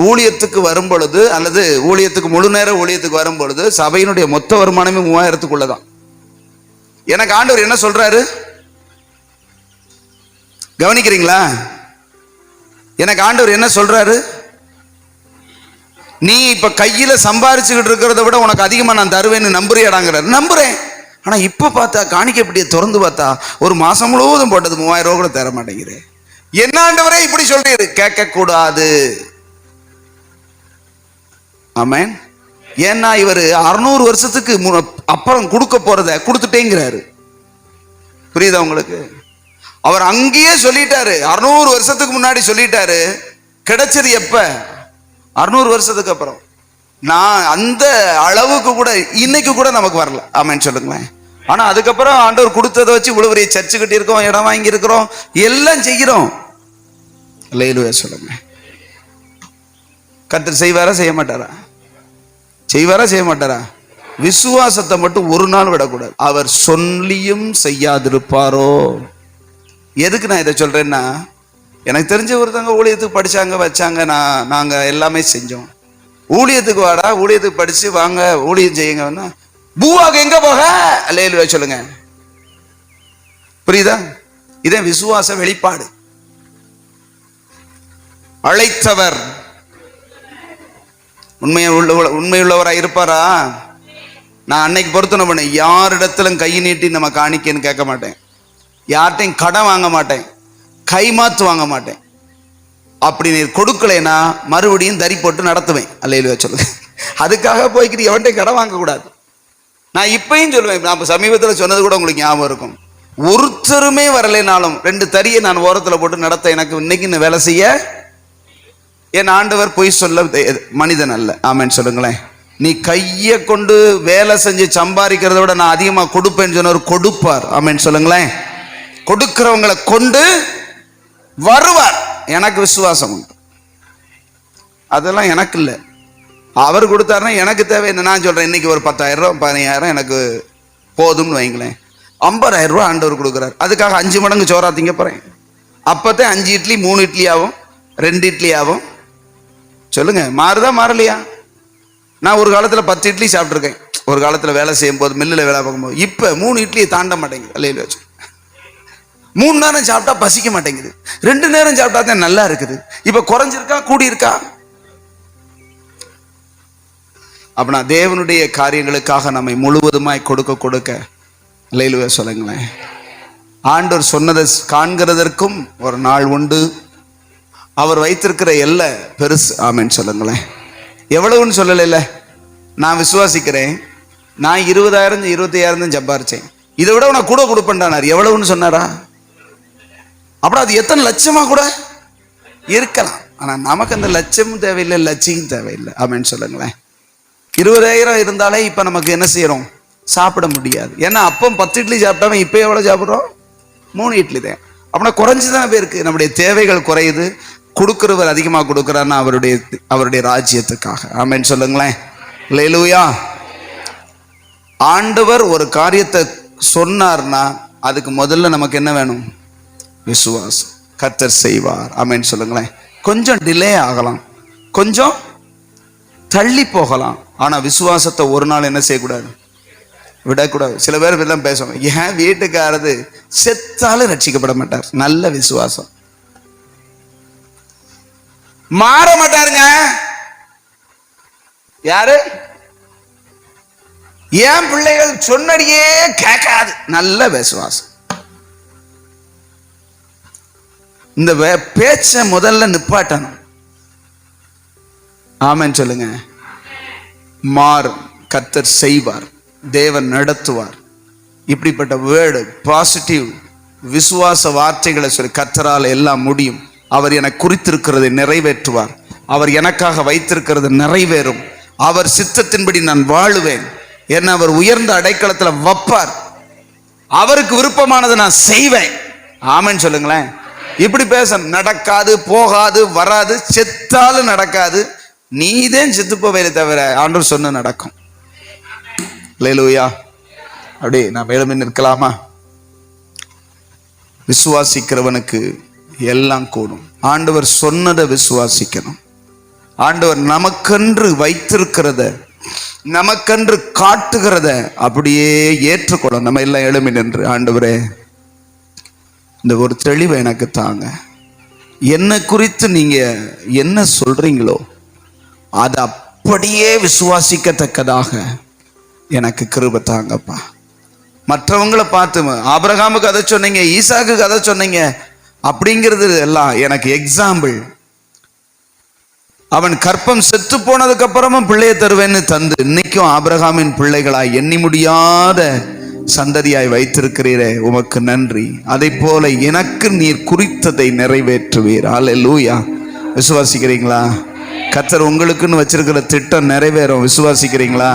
ஊழியத்துக்கு வரும் பொழுது, அல்லது ஊழியத்துக்கு முழு நேர ஊழியத்துக்கு வரும் பொழுது சபையினுடைய மொத்த வருமானமே 3000த்துக்குள்ளதான். எனக்கு ஆண்டவர் என்ன சொல்றாரு கவனிக்கிறீங்களா? எனக்கு ஆண்டவர் என்ன சொல்றாரு? நீ இப்ப கையில சம்பாரிச்சுக்கிட்டு இருக்கிறத விட உனக்கு அதிகமா நான் தருவேன்னு நம்புறியாடாங்கிறாரு. நம்புறேன். ஆனா இப்ப பார்த்தா காணிக்கை இப்படியே திறந்து பார்த்தா ஒரு மாசம் முழுவதும் போட்டது 3000 ரூபா கூட தர மாட்டேங்கிறேன். என்ன ஆண்டவரே இப்படி சொல்றீரு? கேட்க கூடாது. ஆமென். ஏன்னா இவர் 600 வருஷத்துக்கு அப்புறம் கொடுக்க போறத கொடுத்துட்டேங்கிறாரு. புரியுதா உங்களுக்கு? அவர் அங்கேயே சொல்லிட்டாரு, 600 வருஷத்துக்கு முன்னாடி சொல்லிட்டாரு. கிடைச்சது எப்ப? 600 வருஷத்துக்கு அப்புறம். நான் அந்த அளவுக்கு கூட இன்னைக்கு கூட நமக்கு வரல. ஆமென்னு சொல்லுங்களேன். ஆனா அதுக்கப்புறம் ஆண்டவர் கொடுத்ததை வச்சு இவ்வளவு பெரிய சர்ச்சு கட்டி இருக்கோம், இடம் வாங்கி இருக்கிறோம், எல்லாம் செய்கிறோம். அல்லேலூயா சொல்லுங்க. கர்த்தர் செய்வாரா செய்ய மாட்டாரா? செய்வாரா செய்ய மாட்டாரா? விசுவாசத்தை மட்டும் ஒரு நாள் விடக்கூடாது. அவர் சொல்லியும் செய்யாதிருப்பாரோ? எதுக்கு நான் இதை சொல்றேன்னா, எனக்கு தெரிஞ்ச ஒருத்தவங்க ஊழியத்துக்கு படிச்சாங்க, வச்சாங்க, நாங்க எல்லாமே செஞ்சோம். ஊழியத்துக்கு வாடா, ஊழியத்துக்கு படிச்சு வாங்க, ஊழியம் செய்யுங்க. பூவாக எங்க போக? அல்லேலூயா சொல்லுங்க. புரியுதா? இதே விசுவாச வெளிப்பாடு. அழைத்தவர் உண்மையுள்ளவராக இருப்பாரா? நான் அன்னைக்கு பொருத்தனை பண்ணேன், யாரிடத்திலும் கை நீட்டி நம்ம காணிக்கன்னு கேட்க மாட்டேன், யார்கிட்டையும் கடன் வாங்க மாட்டேன், கைமாத்து வாங்க மாட்டேன். அப்படி நீ கொடுக்கலைன்னா மறுபடியும் தறி போட்டு நடத்துவேன். அல்லேலூயா சொல்லுங்க. அதுக்காக போய்க்கிட்டு எவன்கிட்டையும் கடன் வாங்கக்கூடாது. நான் இப்பயும் சொல்லுவேன், நான் சமீபத்தில் சொன்னது கூட உங்களுக்கு ஞாபகம் இருக்கும். ஒருத்தருமே வரலைனாலும் 2 தறியை நான் ஓரத்தில் போட்டு நடத்த எனக்கு இன்னைக்கு வேலை செய்ய என் ஆண்டவர் பொய் சொல்ல மனிதன் அல்ல. ஆமென்னு சொல்லுங்களேன். நீ கையை கொண்டு வேலை செஞ்சு சம்பாதிக்கிறத விட நான் அதிகமா கொடுப்பேன்னு சொன்னவர் கொடுப்பார். ஆமென்னு சொல்லுங்களேன். கொடுக்கிறவங்களை கொண்டு வருவார். எனக்கு விசுவாசம் உண்டு. அதெல்லாம் எனக்கு இல்லை, அவர் கொடுத்தாருன்னா எனக்கு தேவை என்ன? நான் சொல்றேன், இன்னைக்கு ஒரு 10,000 ரூபா 15,000 எனக்கு போதும்னு வைங்களேன். 50,000 ரூபா ஆண்டவர் கொடுக்குறாரு. அதுக்காக 5 மடங்கு சோறா திங்க போறேன்? அப்பதான் 5 இட்லி 3 இட்லி ஆகும், 2 இட்லி ஆகும். சொல்லுங்க, மாறுதா மாறலையா? நான் ஒரு காலத்துல 10 இட்லி சாப்பிட்டுருக்கேன். ஒரு காலத்துல வேலை செய்யும் போது, மில்லுல வேலை பார்க்கும்போது. இப்ப 3 இட்லியை தாண்ட மாட்டேங்குது. அல்லேலூயா. 3 நேரம் சாப்பிட்டா பசிக்க மாட்டேங்குது, 2 நேரம் சாப்பிட்டா தான் நல்லா இருக்குது. இப்ப குறைஞ்சிருக்கா கூடி இருக்கா? அப்படின்னா தேவனுடைய காரியங்களுக்காக நம்மை முழுவதுமாய் கொடுக்க அல்லேலூயா சொல்லுங்களேன். ஆண்டவர் சொன்னதை காண்கிறதற்கும் ஒரு நாள் உண்டு. அவர் வைத்திருக்கிற எல்லை பெருசு. ஆமென்னு சொல்லுங்களேன். எவ்வளவுன்னு சொல்லல, நான் விசுவாசிக்கிறேன். நான் 20,000 25,000 சம்பாரிச்சேன், இதை விட நான் கூட கொடுப்பேன்டானார். எவ்வளவுன்னு சொன்னாரா? அப்புறம் அது எத்தனை லட்சமா கூட இருக்கலாம். ஆனா நமக்கு அந்த லட்சமும் தேவையில்லை, லட்சியம் தேவையில்லை. ஆமென் சொல்லுங்களேன். 20,000 இருந்தாலே இப்ப நமக்கு என்ன செய்யறோம்? சாப்பிட முடியாது. ஏன்னா அப்போ 10 இட்லி சாப்பிட்டாம இப்ப எவ்வளவு சாப்பிடுறோம்? 3 இட்லி தான். அப்படின்னா குறைஞ்சுதானே போயிருக்கு. நம்முடைய தேவைகள் குறையுது. கொடுக்கிறவர் அதிகமாக கொடுக்கிறாருன்னா அவருடைய ராஜ்யத்துக்காக. ஆமென் சொல்லுங்களேன். அல்லேலூயா. ஆண்டவர் ஒரு காரியத்தை சொன்னார்னா அதுக்கு முதல்ல நமக்கு என்ன வேணும்? விசுவாசம். கர்த்தர் செய்வார். ஆமென் சொல்லுங்களேன். கொஞ்சம் டிலே ஆகலாம், கொஞ்சம் தள்ளி போகலாம். ஆனா விசுவாசத்தை ஒரு நாள் என்ன செய்யக்கூடாது? விடக்கூடாது. சில பேர் எல்லாம் பேசுவாங்க, ஏன் வீட்டுக்காரது செத்தாலும் ரட்சிக்கப்பட மாட்டார். நல்ல விசுவாசம். மாற மாட்டாருங்க. யாரு? ஏன் பிள்ளைகள் சொன்னடியே கேட்காது. நல்ல விசுவாசம். இந்த பேச்ச முதல்ல நிப்பாட்டணும். ஆமென் சொல்லுங்க. மாறும். கர்த்தர் செய்வார். தேவன் நடத்துவார். இப்படிப்பட்ட வேர்டு, பாசிட்டிவ் விசுவாச வார்த்தைகளை சொல்லி கர்த்தரால் எல்லாம் முடியும். அவர் எனக்கு குறித்திருக்கிறதை நிறைவேற்றுவார். அவர் எனக்காக வைத்திருக்கிறது நிறைவேறும். அவர் சித்தத்தின்படி நான் வாழுவேன். என்ன அவர் உயர்ந்த அடைக்கலத்துல வைப்பார். அவருக்கு விருப்பமானதை நான் செய்வேன். ஆமென் சொல்லுங்களேன். இப்படி பேச நடக்காது, போகாது, வராது, செத்தாலும் நடக்காது. நீதான் செத்து போவேலே தவிர ஆண்டவர் சொன்ன நடக்கும். அல்லேலூயா. அப்படி நாம் எழும்பி நிற்கலாமா? விசுவாசிக்கிறவனுக்கு எல்லாம் கூடும். ஆண்டவர் சொன்னதை விசுவாசிக்கணும். ஆண்டவர் நமக்கென்று வைத்திருக்கிறத, நமக்கென்று காட்டுகிறத அப்படியே ஏற்றுக்கொள்ளும். நம்ம எல்லாம் எழும்பி நின்று, ஆண்டவரே இந்த ஒரு தெளிவை எனக்கு தாங்க. என்ன குறித்து நீங்க என்ன சொல்றீங்களோ அதை அப்படியே விசுவாசிக்கத்தக்கதாக எனக்கு கிருபை தாங்கப்பா. மற்றவங்களை பார்த்து ஆபிரகாமுக்கு அதை சொன்னீங்க, ஈசாக்குக்கு அதை சொன்னீங்க அப்படிங்கிறது எல்லாம் எனக்கு எக்ஸாம்பிள். அவன் கற்பம் செத்து போனதுக்கு அப்புறமும் பிள்ளையை தருவேன்னு தந்து இன்னைக்கும் ஆபிரகாமின் பிள்ளைகளாய் எண்ணி முடியாத சந்ததியாய் வைத்திருக்கிறீரே, உமக்கு நன்றி. அதை போல எனக்கு நீர் குறித்ததை நிறைவேற்றுவீர். அல்லேலூயா. விசுவாசிக்கிறீங்களா? கர்த்தர் உங்களுக்குன்னு வச்சிருக்கிற திட்டம் நிறைவேறும். விசுவாசிக்கிறீங்களா?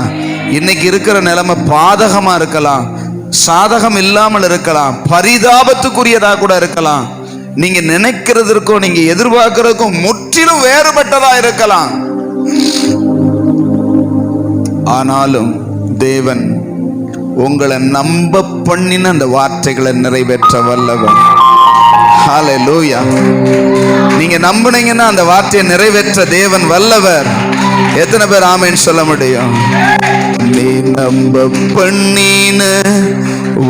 இன்னைக்கு இருக்கிற நிலைமை பாதகமா இருக்கலாம், சாதகம் இல்லாமல் இருக்கலாம், பரிதாபத்துக்குரியதா கூட இருக்கலாம். நீங்க நினைக்கிறதுக்கும் நீங்க எதிர்பார்க்கிறதுக்கும் முற்றிலும் வேறுபட்டதா இருக்கலாம். ஆனாலும் தேவன் உங்களை நம்ப பண்ணின அந்த வார்த்தைகளை நிறைவேற்ற வல்லவர். ஹல்லேலூயா. நீங்க நம்புனீங்கன்னா அந்த வார்த்தையை நிறைவேற்ற தேவன் வல்லவர். எத்தனை பேர் ஆமென் சொல்ல முடியும்? நீ நம்ப பண்ணின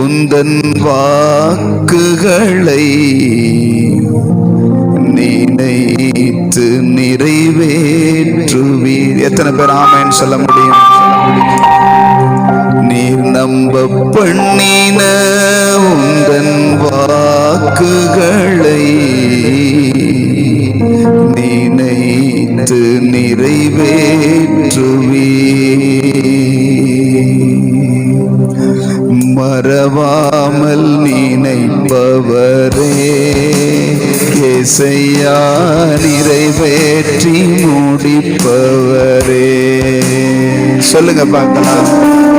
உந்தன் வாக்குகளை நினைத்து நிறைவேற்றுவீர். எத்தனை பேர் ஆமென் சொல்ல முடியும்? நீர் நம்ப பண்ணின உந்தன் வாக்குகளை நினைத்து நிறைவேற்றுவீர். மறவாமல் நினைப்பவரே, இயேசையா நிறைவேற்றி முடிப்பவரே. சொல்லுங்க பார்க்கலாம்.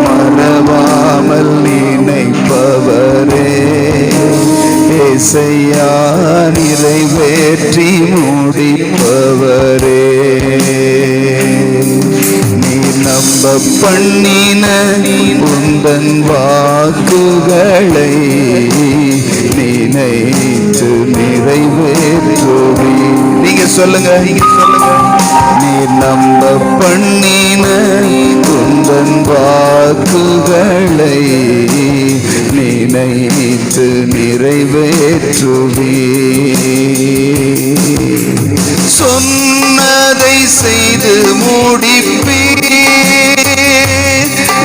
மறவாமல் நினைப்பவரே, இயேசையா நிறைவேற்றி முடிப்பவரே. நீ நம்ப பண்ணின உந்தன் வாக்குகளை நினைத்து நிறைவேற்றுவி. நீங்க சொல்லுங்க. நீ நம்ப பண்ணின உந்தன் வாக்குகளை நினைத்து நிறைவேற்றுவி. சொன்னதை செய்து முடிப்பீர்.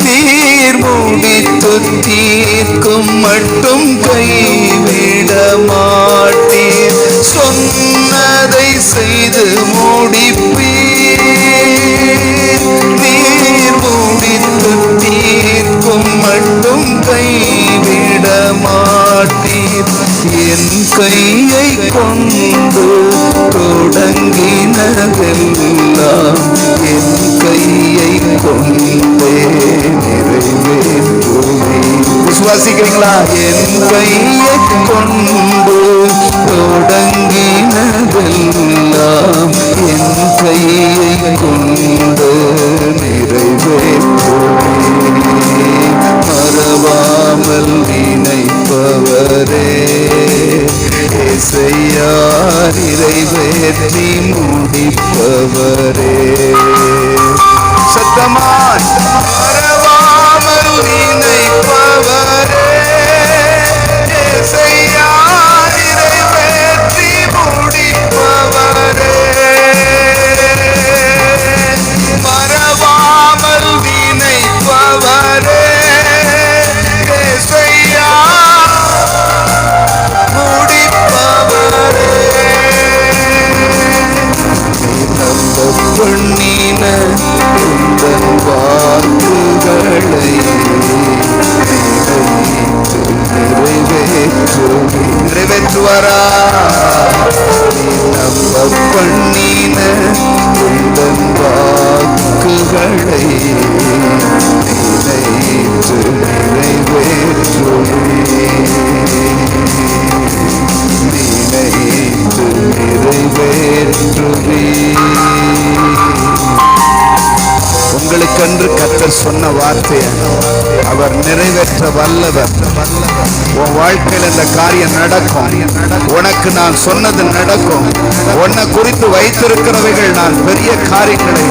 நீர் முடித்து தீர்க்கும் மட்டும் கைவிட மாட்டீர். சொன்னதை செய்து முடிப்பீர். நீர் முடித்து தீர்க்கும் மட்டும் கைவிட மாட்டீர். என் கையை கொண்டு தொடங்கினதெல்லாம் என் கையை கொண்டே நிறைவேற்றுமே. விசுவாசிக்கிறீங்களா? என் கையை கொண்டு தொடங்கினதெல்லாம் என் கையை கொண்டு நிறைவேற்றுமே. மறவாமல் நினைப்பவரே இசையா நிறைவேற்றி முடிப்பவரே. சத்தமாய் மறவாமல் நினைப்பவரே இசையா நிறைவேற்றி முடிப்பவரே. மறவாமல் நினைப்பவரே பண்ணின உந்தன் வாக்குகளை நிறைவேற்றுவாரா? நம்ப பண்ணின உந்தன் வாக்குகளை நினைத்து நிறைவேற்றுமே. நினைத்து நிறைவேற்றுமே. உங்களுக்கென்று கர்த்தர் சொன்ன வார்த்தையை அவர் நிறைவேற்ற வல்லவர். உன் வாழ்க்கையில் இந்த காரியம் நடக்கும். உனக்கு நான் சொன்னது நடக்கும். உன்னை குறித்து வைத்திருக்கிறவைகள் நான் பெரிய காரியங்களை,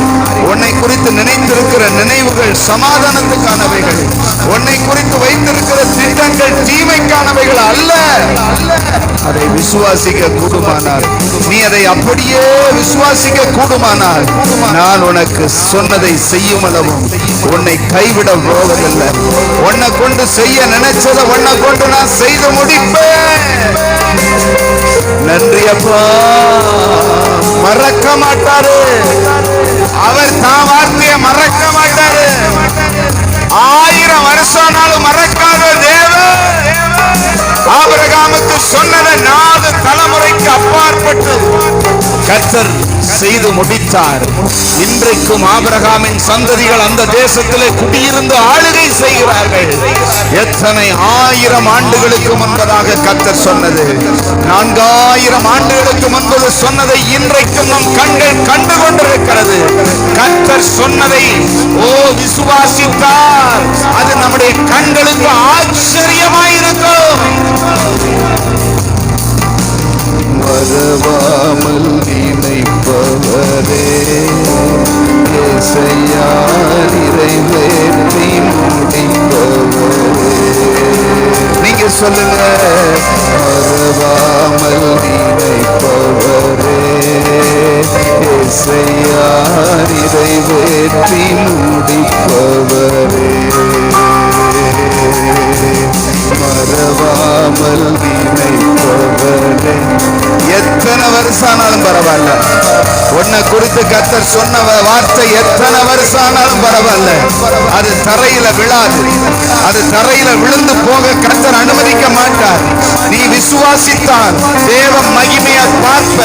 உன்னை குறித்து நினைத்திருக்கிற நினைவுகள் சமாதானத்துக்கானவைகள், உன்னை குறித்து வைத்திருக்கிற திட்டங்கள் தீமைக்கானவைகள் அல்ல. அதை விசுவாசிக்க கூடுமானால், நீ அதை அப்படியே விசுவாசிக்க கூடுமானால், நான் உனக்கு சொன்னதை செய்யும் அளவும் உன்னை கைவிட போவதில்லை. உன்னை கொண்டு செய்ய நினைச்சதை உன்னை கொண்டு நான் செய்து முடிப்பேன். நன்றி அப்பா. மறக்க மாட்டாரு அவர். தான் வார்த்தையை மறக்க மாட்டாரு. 1000 வருஷம்னாலும் மறக்காத தேவன் ஆபிரகாமுக்கு சொன்னதை 4 தலைமுறைக்கு அப்பாற்பட்டு கர்த்தர் செய்து முடித்தார். இன்றைக்கும் ஆபிரகாமின் சந்ததிகள் அந்த தேசத்திலே குடியிருந்து ஆளுகை செய்கிறார்கள். எத்தனை 1000 ஆண்டுகளுக்கு முன்பதாக கர்த்தர் சொன்னது, 4000 ஆண்டுகளுக்கு முன்பது சொன்னதை இன்றைக்கும் நம் கண்கள் கண்டு கொண்டிருக்கிறது. கர்த்தர் சொன்னதை விசுவாசித்தார். அது நம்முடைய கண்களுக்கு ஆச்சரியமாயிருக்கும். மறவாமல் நினைப்பவரே இசையா நிறைவேற்றி முடிப்பவரே. நீங்க சொல்லுங்க. மறவாமல் நினைப்பவரே இசையா நிறைவேற்றி முடிப்பவரே. மறவாமல் நினைப்பவரே. எத்தனை வருஷம் ஆனாலும் பரவாயில்ல, உன்னை குறித்து கர்த்தர் சொன்ன வார்த்தை எத்தனை வருஷம் ஆனாலும் பரவாயில்ல, அது தரையில விழாது. அது தரையில விழுந்து போக கர்த்தர் அனுமதிக்க மாட்டார். நீ விசுவாசித்தால் தேவ மகிமையை பார்ப்ப.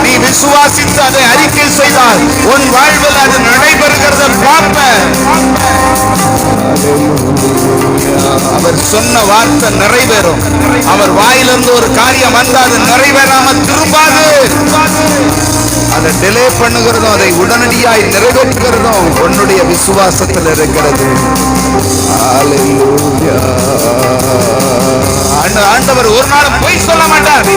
நீ விசுவாசித்து அதை அறிக்கை செய்தால் உன் வாழ்வில் அது நடைபெறுகிறத பார்ப்ப. அவர் சொன்ன வார்த்தை நிறைவேறும். அவர் வாயிலிருந்து ஒரு காரியம் வந்தா அது நிறைவேறாம திரும்பாது. அதை டிலே பண்ணுகிறதும் அதை உடனடியாய் நிறைவேற்றுகிறதும் உன்னுடைய விசுவாசத்தில் இருக்கிறது. ஆண்டவர் ஒரு நாளும் பொய் சொல்ல மாட்டார்.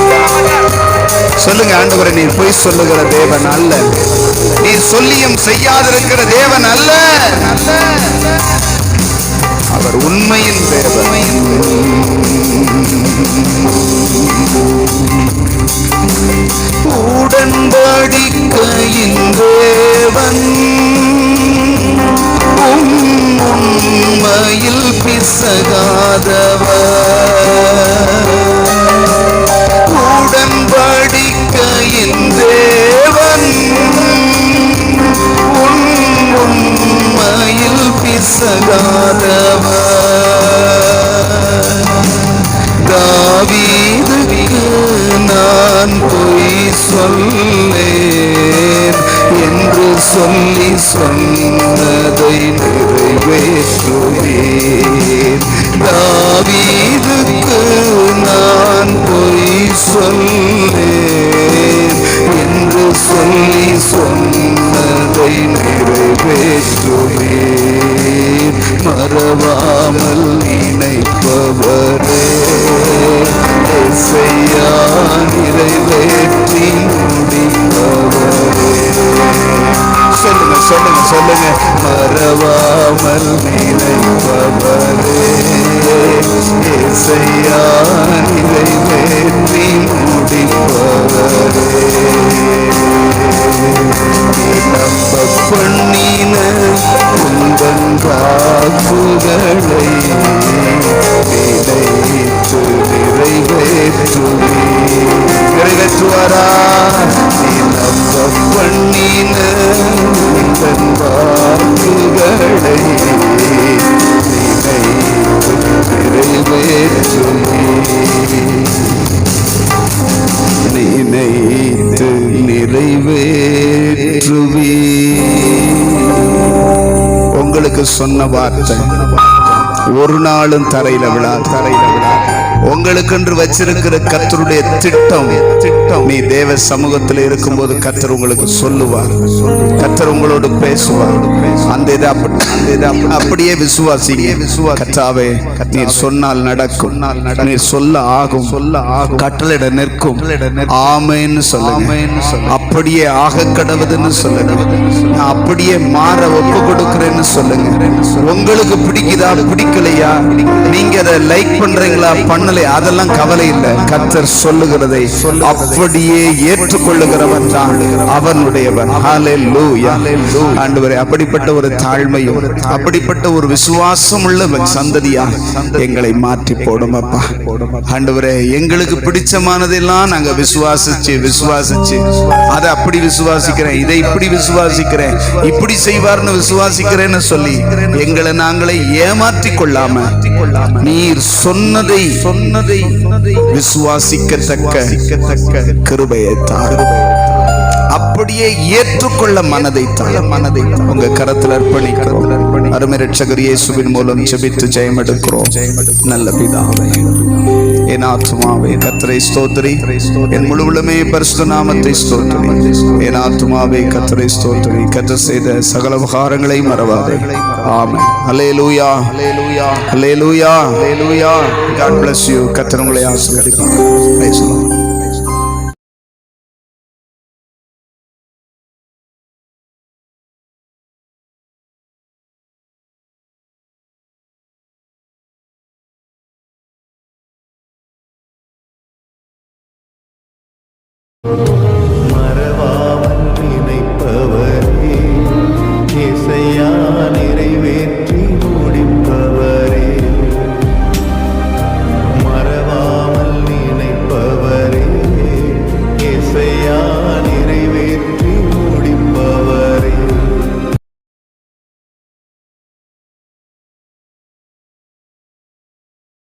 சொல்லுங்க, ஆண்டவரை நீர் பொய் சொல்லுகிற தேவன் அல்ல. நீர் சொல்லியும் செய்யாதிருக்கிற தேவன் அல்ல. அவர் உண்மையின் தேவன். உடன்படிக்கையின் தேவன், உண்மையில் பிசகாதவர். உடன்படிக்கையின் தேவன், உண்மையில் பிசகாதவர். தாவீதுக்கு சொல்லி சொன்னதை நிறைவேற்றுவேன். தாவீதுக்கு நான் பொய் சொல்லேன் என்று சொல்லி சொன்னதை நிறைவேற்றுவேன். மறவாமல் நினைப்பவரே இசையா நிறைவேற்றி முடிப்பவரே. சொல்லுங்க சொல்லுங்க சொல்லுங்க. மறவாமல் நினைப்பவரே இசையா நிறைவேற்றி முடிப்பவரே. நம்ப பண்ணின உந்தன் வாக்குகளை நினைத்து நிறைவேற்றுவாரா? நீ நம்ப பண்ணின உந்தன் வாக்குகளை நினைத்து நினைத்து நிறைவேற்றுவே. உங்களுக்கு சொன்ன வார்த்தை ஒரு நாளும் தரையில விழா. உங்களுக்கென்று வச்சிருக்கிற கர்த்தருடைய திட்டம் நீ தேவ சமூகத்தில் இருக்கும்போது கர்த்தர் உங்களுக்கு சொல்லுவார். கர்த்தர் உங்களோடு பேசுவார். அந்த இதை அப்படியே விசுவாசிங்க. கர்த்தாவே நீர் சொன்னால் நடக்கும், நீர் சொல்ல ஆகும், கட்டளையிட நிற்கும். ஆமென்னு சொல்லுங்க. அப்படியே ஆக கடவுதுன்னு சொல்லுங்க. நான் அப்படியே மாற ஒப்பு கொடுக்கிறேன்னு சொல்லுங்க. உங்களுக்கு பிடிக்குதா பிடிக்கலையா, நீங்க அதை லைக் பண்றீங்களா பண்ணலை, அதெல்லாம் கவலை இல்லை. கர்த்தர் சொல்லுகிறதை அப்படியே ஏற்றுக்கொள்ளுகிறவன் தான் அவனுடையவன். ஹல்லேலூயா. ஆண்டவரே, அப்படிப்பட்ட ஒரு தாழ்மையும் அப்படிப்பட்ட ஒரு விசுவாசம் உள்ள சந்ததியா எங்களை மாற்றி போடும் அப்பா. ஆண்டவரே, எங்களுக்கு பிடிச்சமானதெல்லாம் நாங்க விசுவாசிச்சு அதை அப்படி விசுவாசிக்கிறேன், இதை இப்படி விசுவாசிக்கிறேன், இப்படி செய்வார்னு விசுவாசிக்கிறேன்னு சொல்லி எங்களை நாங்களே ஏமாற்றி கொள்ளாம நீர் சொன்னதை விசுவாசிக்கத்தக்க கிருபையை தாரும். அப்படியே ஏற்றுக்கொள்ள மனதை உங்க கரத்தில் அர்ப்பணிக்கிறோம். அருமை இரட்சகர் இயேசுவின் மூலம் ஜெபித்து ஜெயம் எடுக்கிறோம். நல்ல பிதாவே, என் ஆத்துமாவே கர்த்தரை ஸ்தோத்திரி, என் முழுவலுமே பரிசுத்த நாமத்தை ஸ்தோத்திரி. என் ஆத்துமாவே கர்த்தரை ஸ்தோத்திரி, கர்த்தர் செய்த சகல உபகாரங்களை மறவாதே. ஆமென். ஹல்லேலூயா, ஹல்லேலூயா, ஹல்லேலூயா, ஹல்லேலூயா. God bless you. கர்த்தர் உங்களை ஆசீர்வதிப்பார். Praise the Lord. மறவாமல் நினைப்பவரே இசையா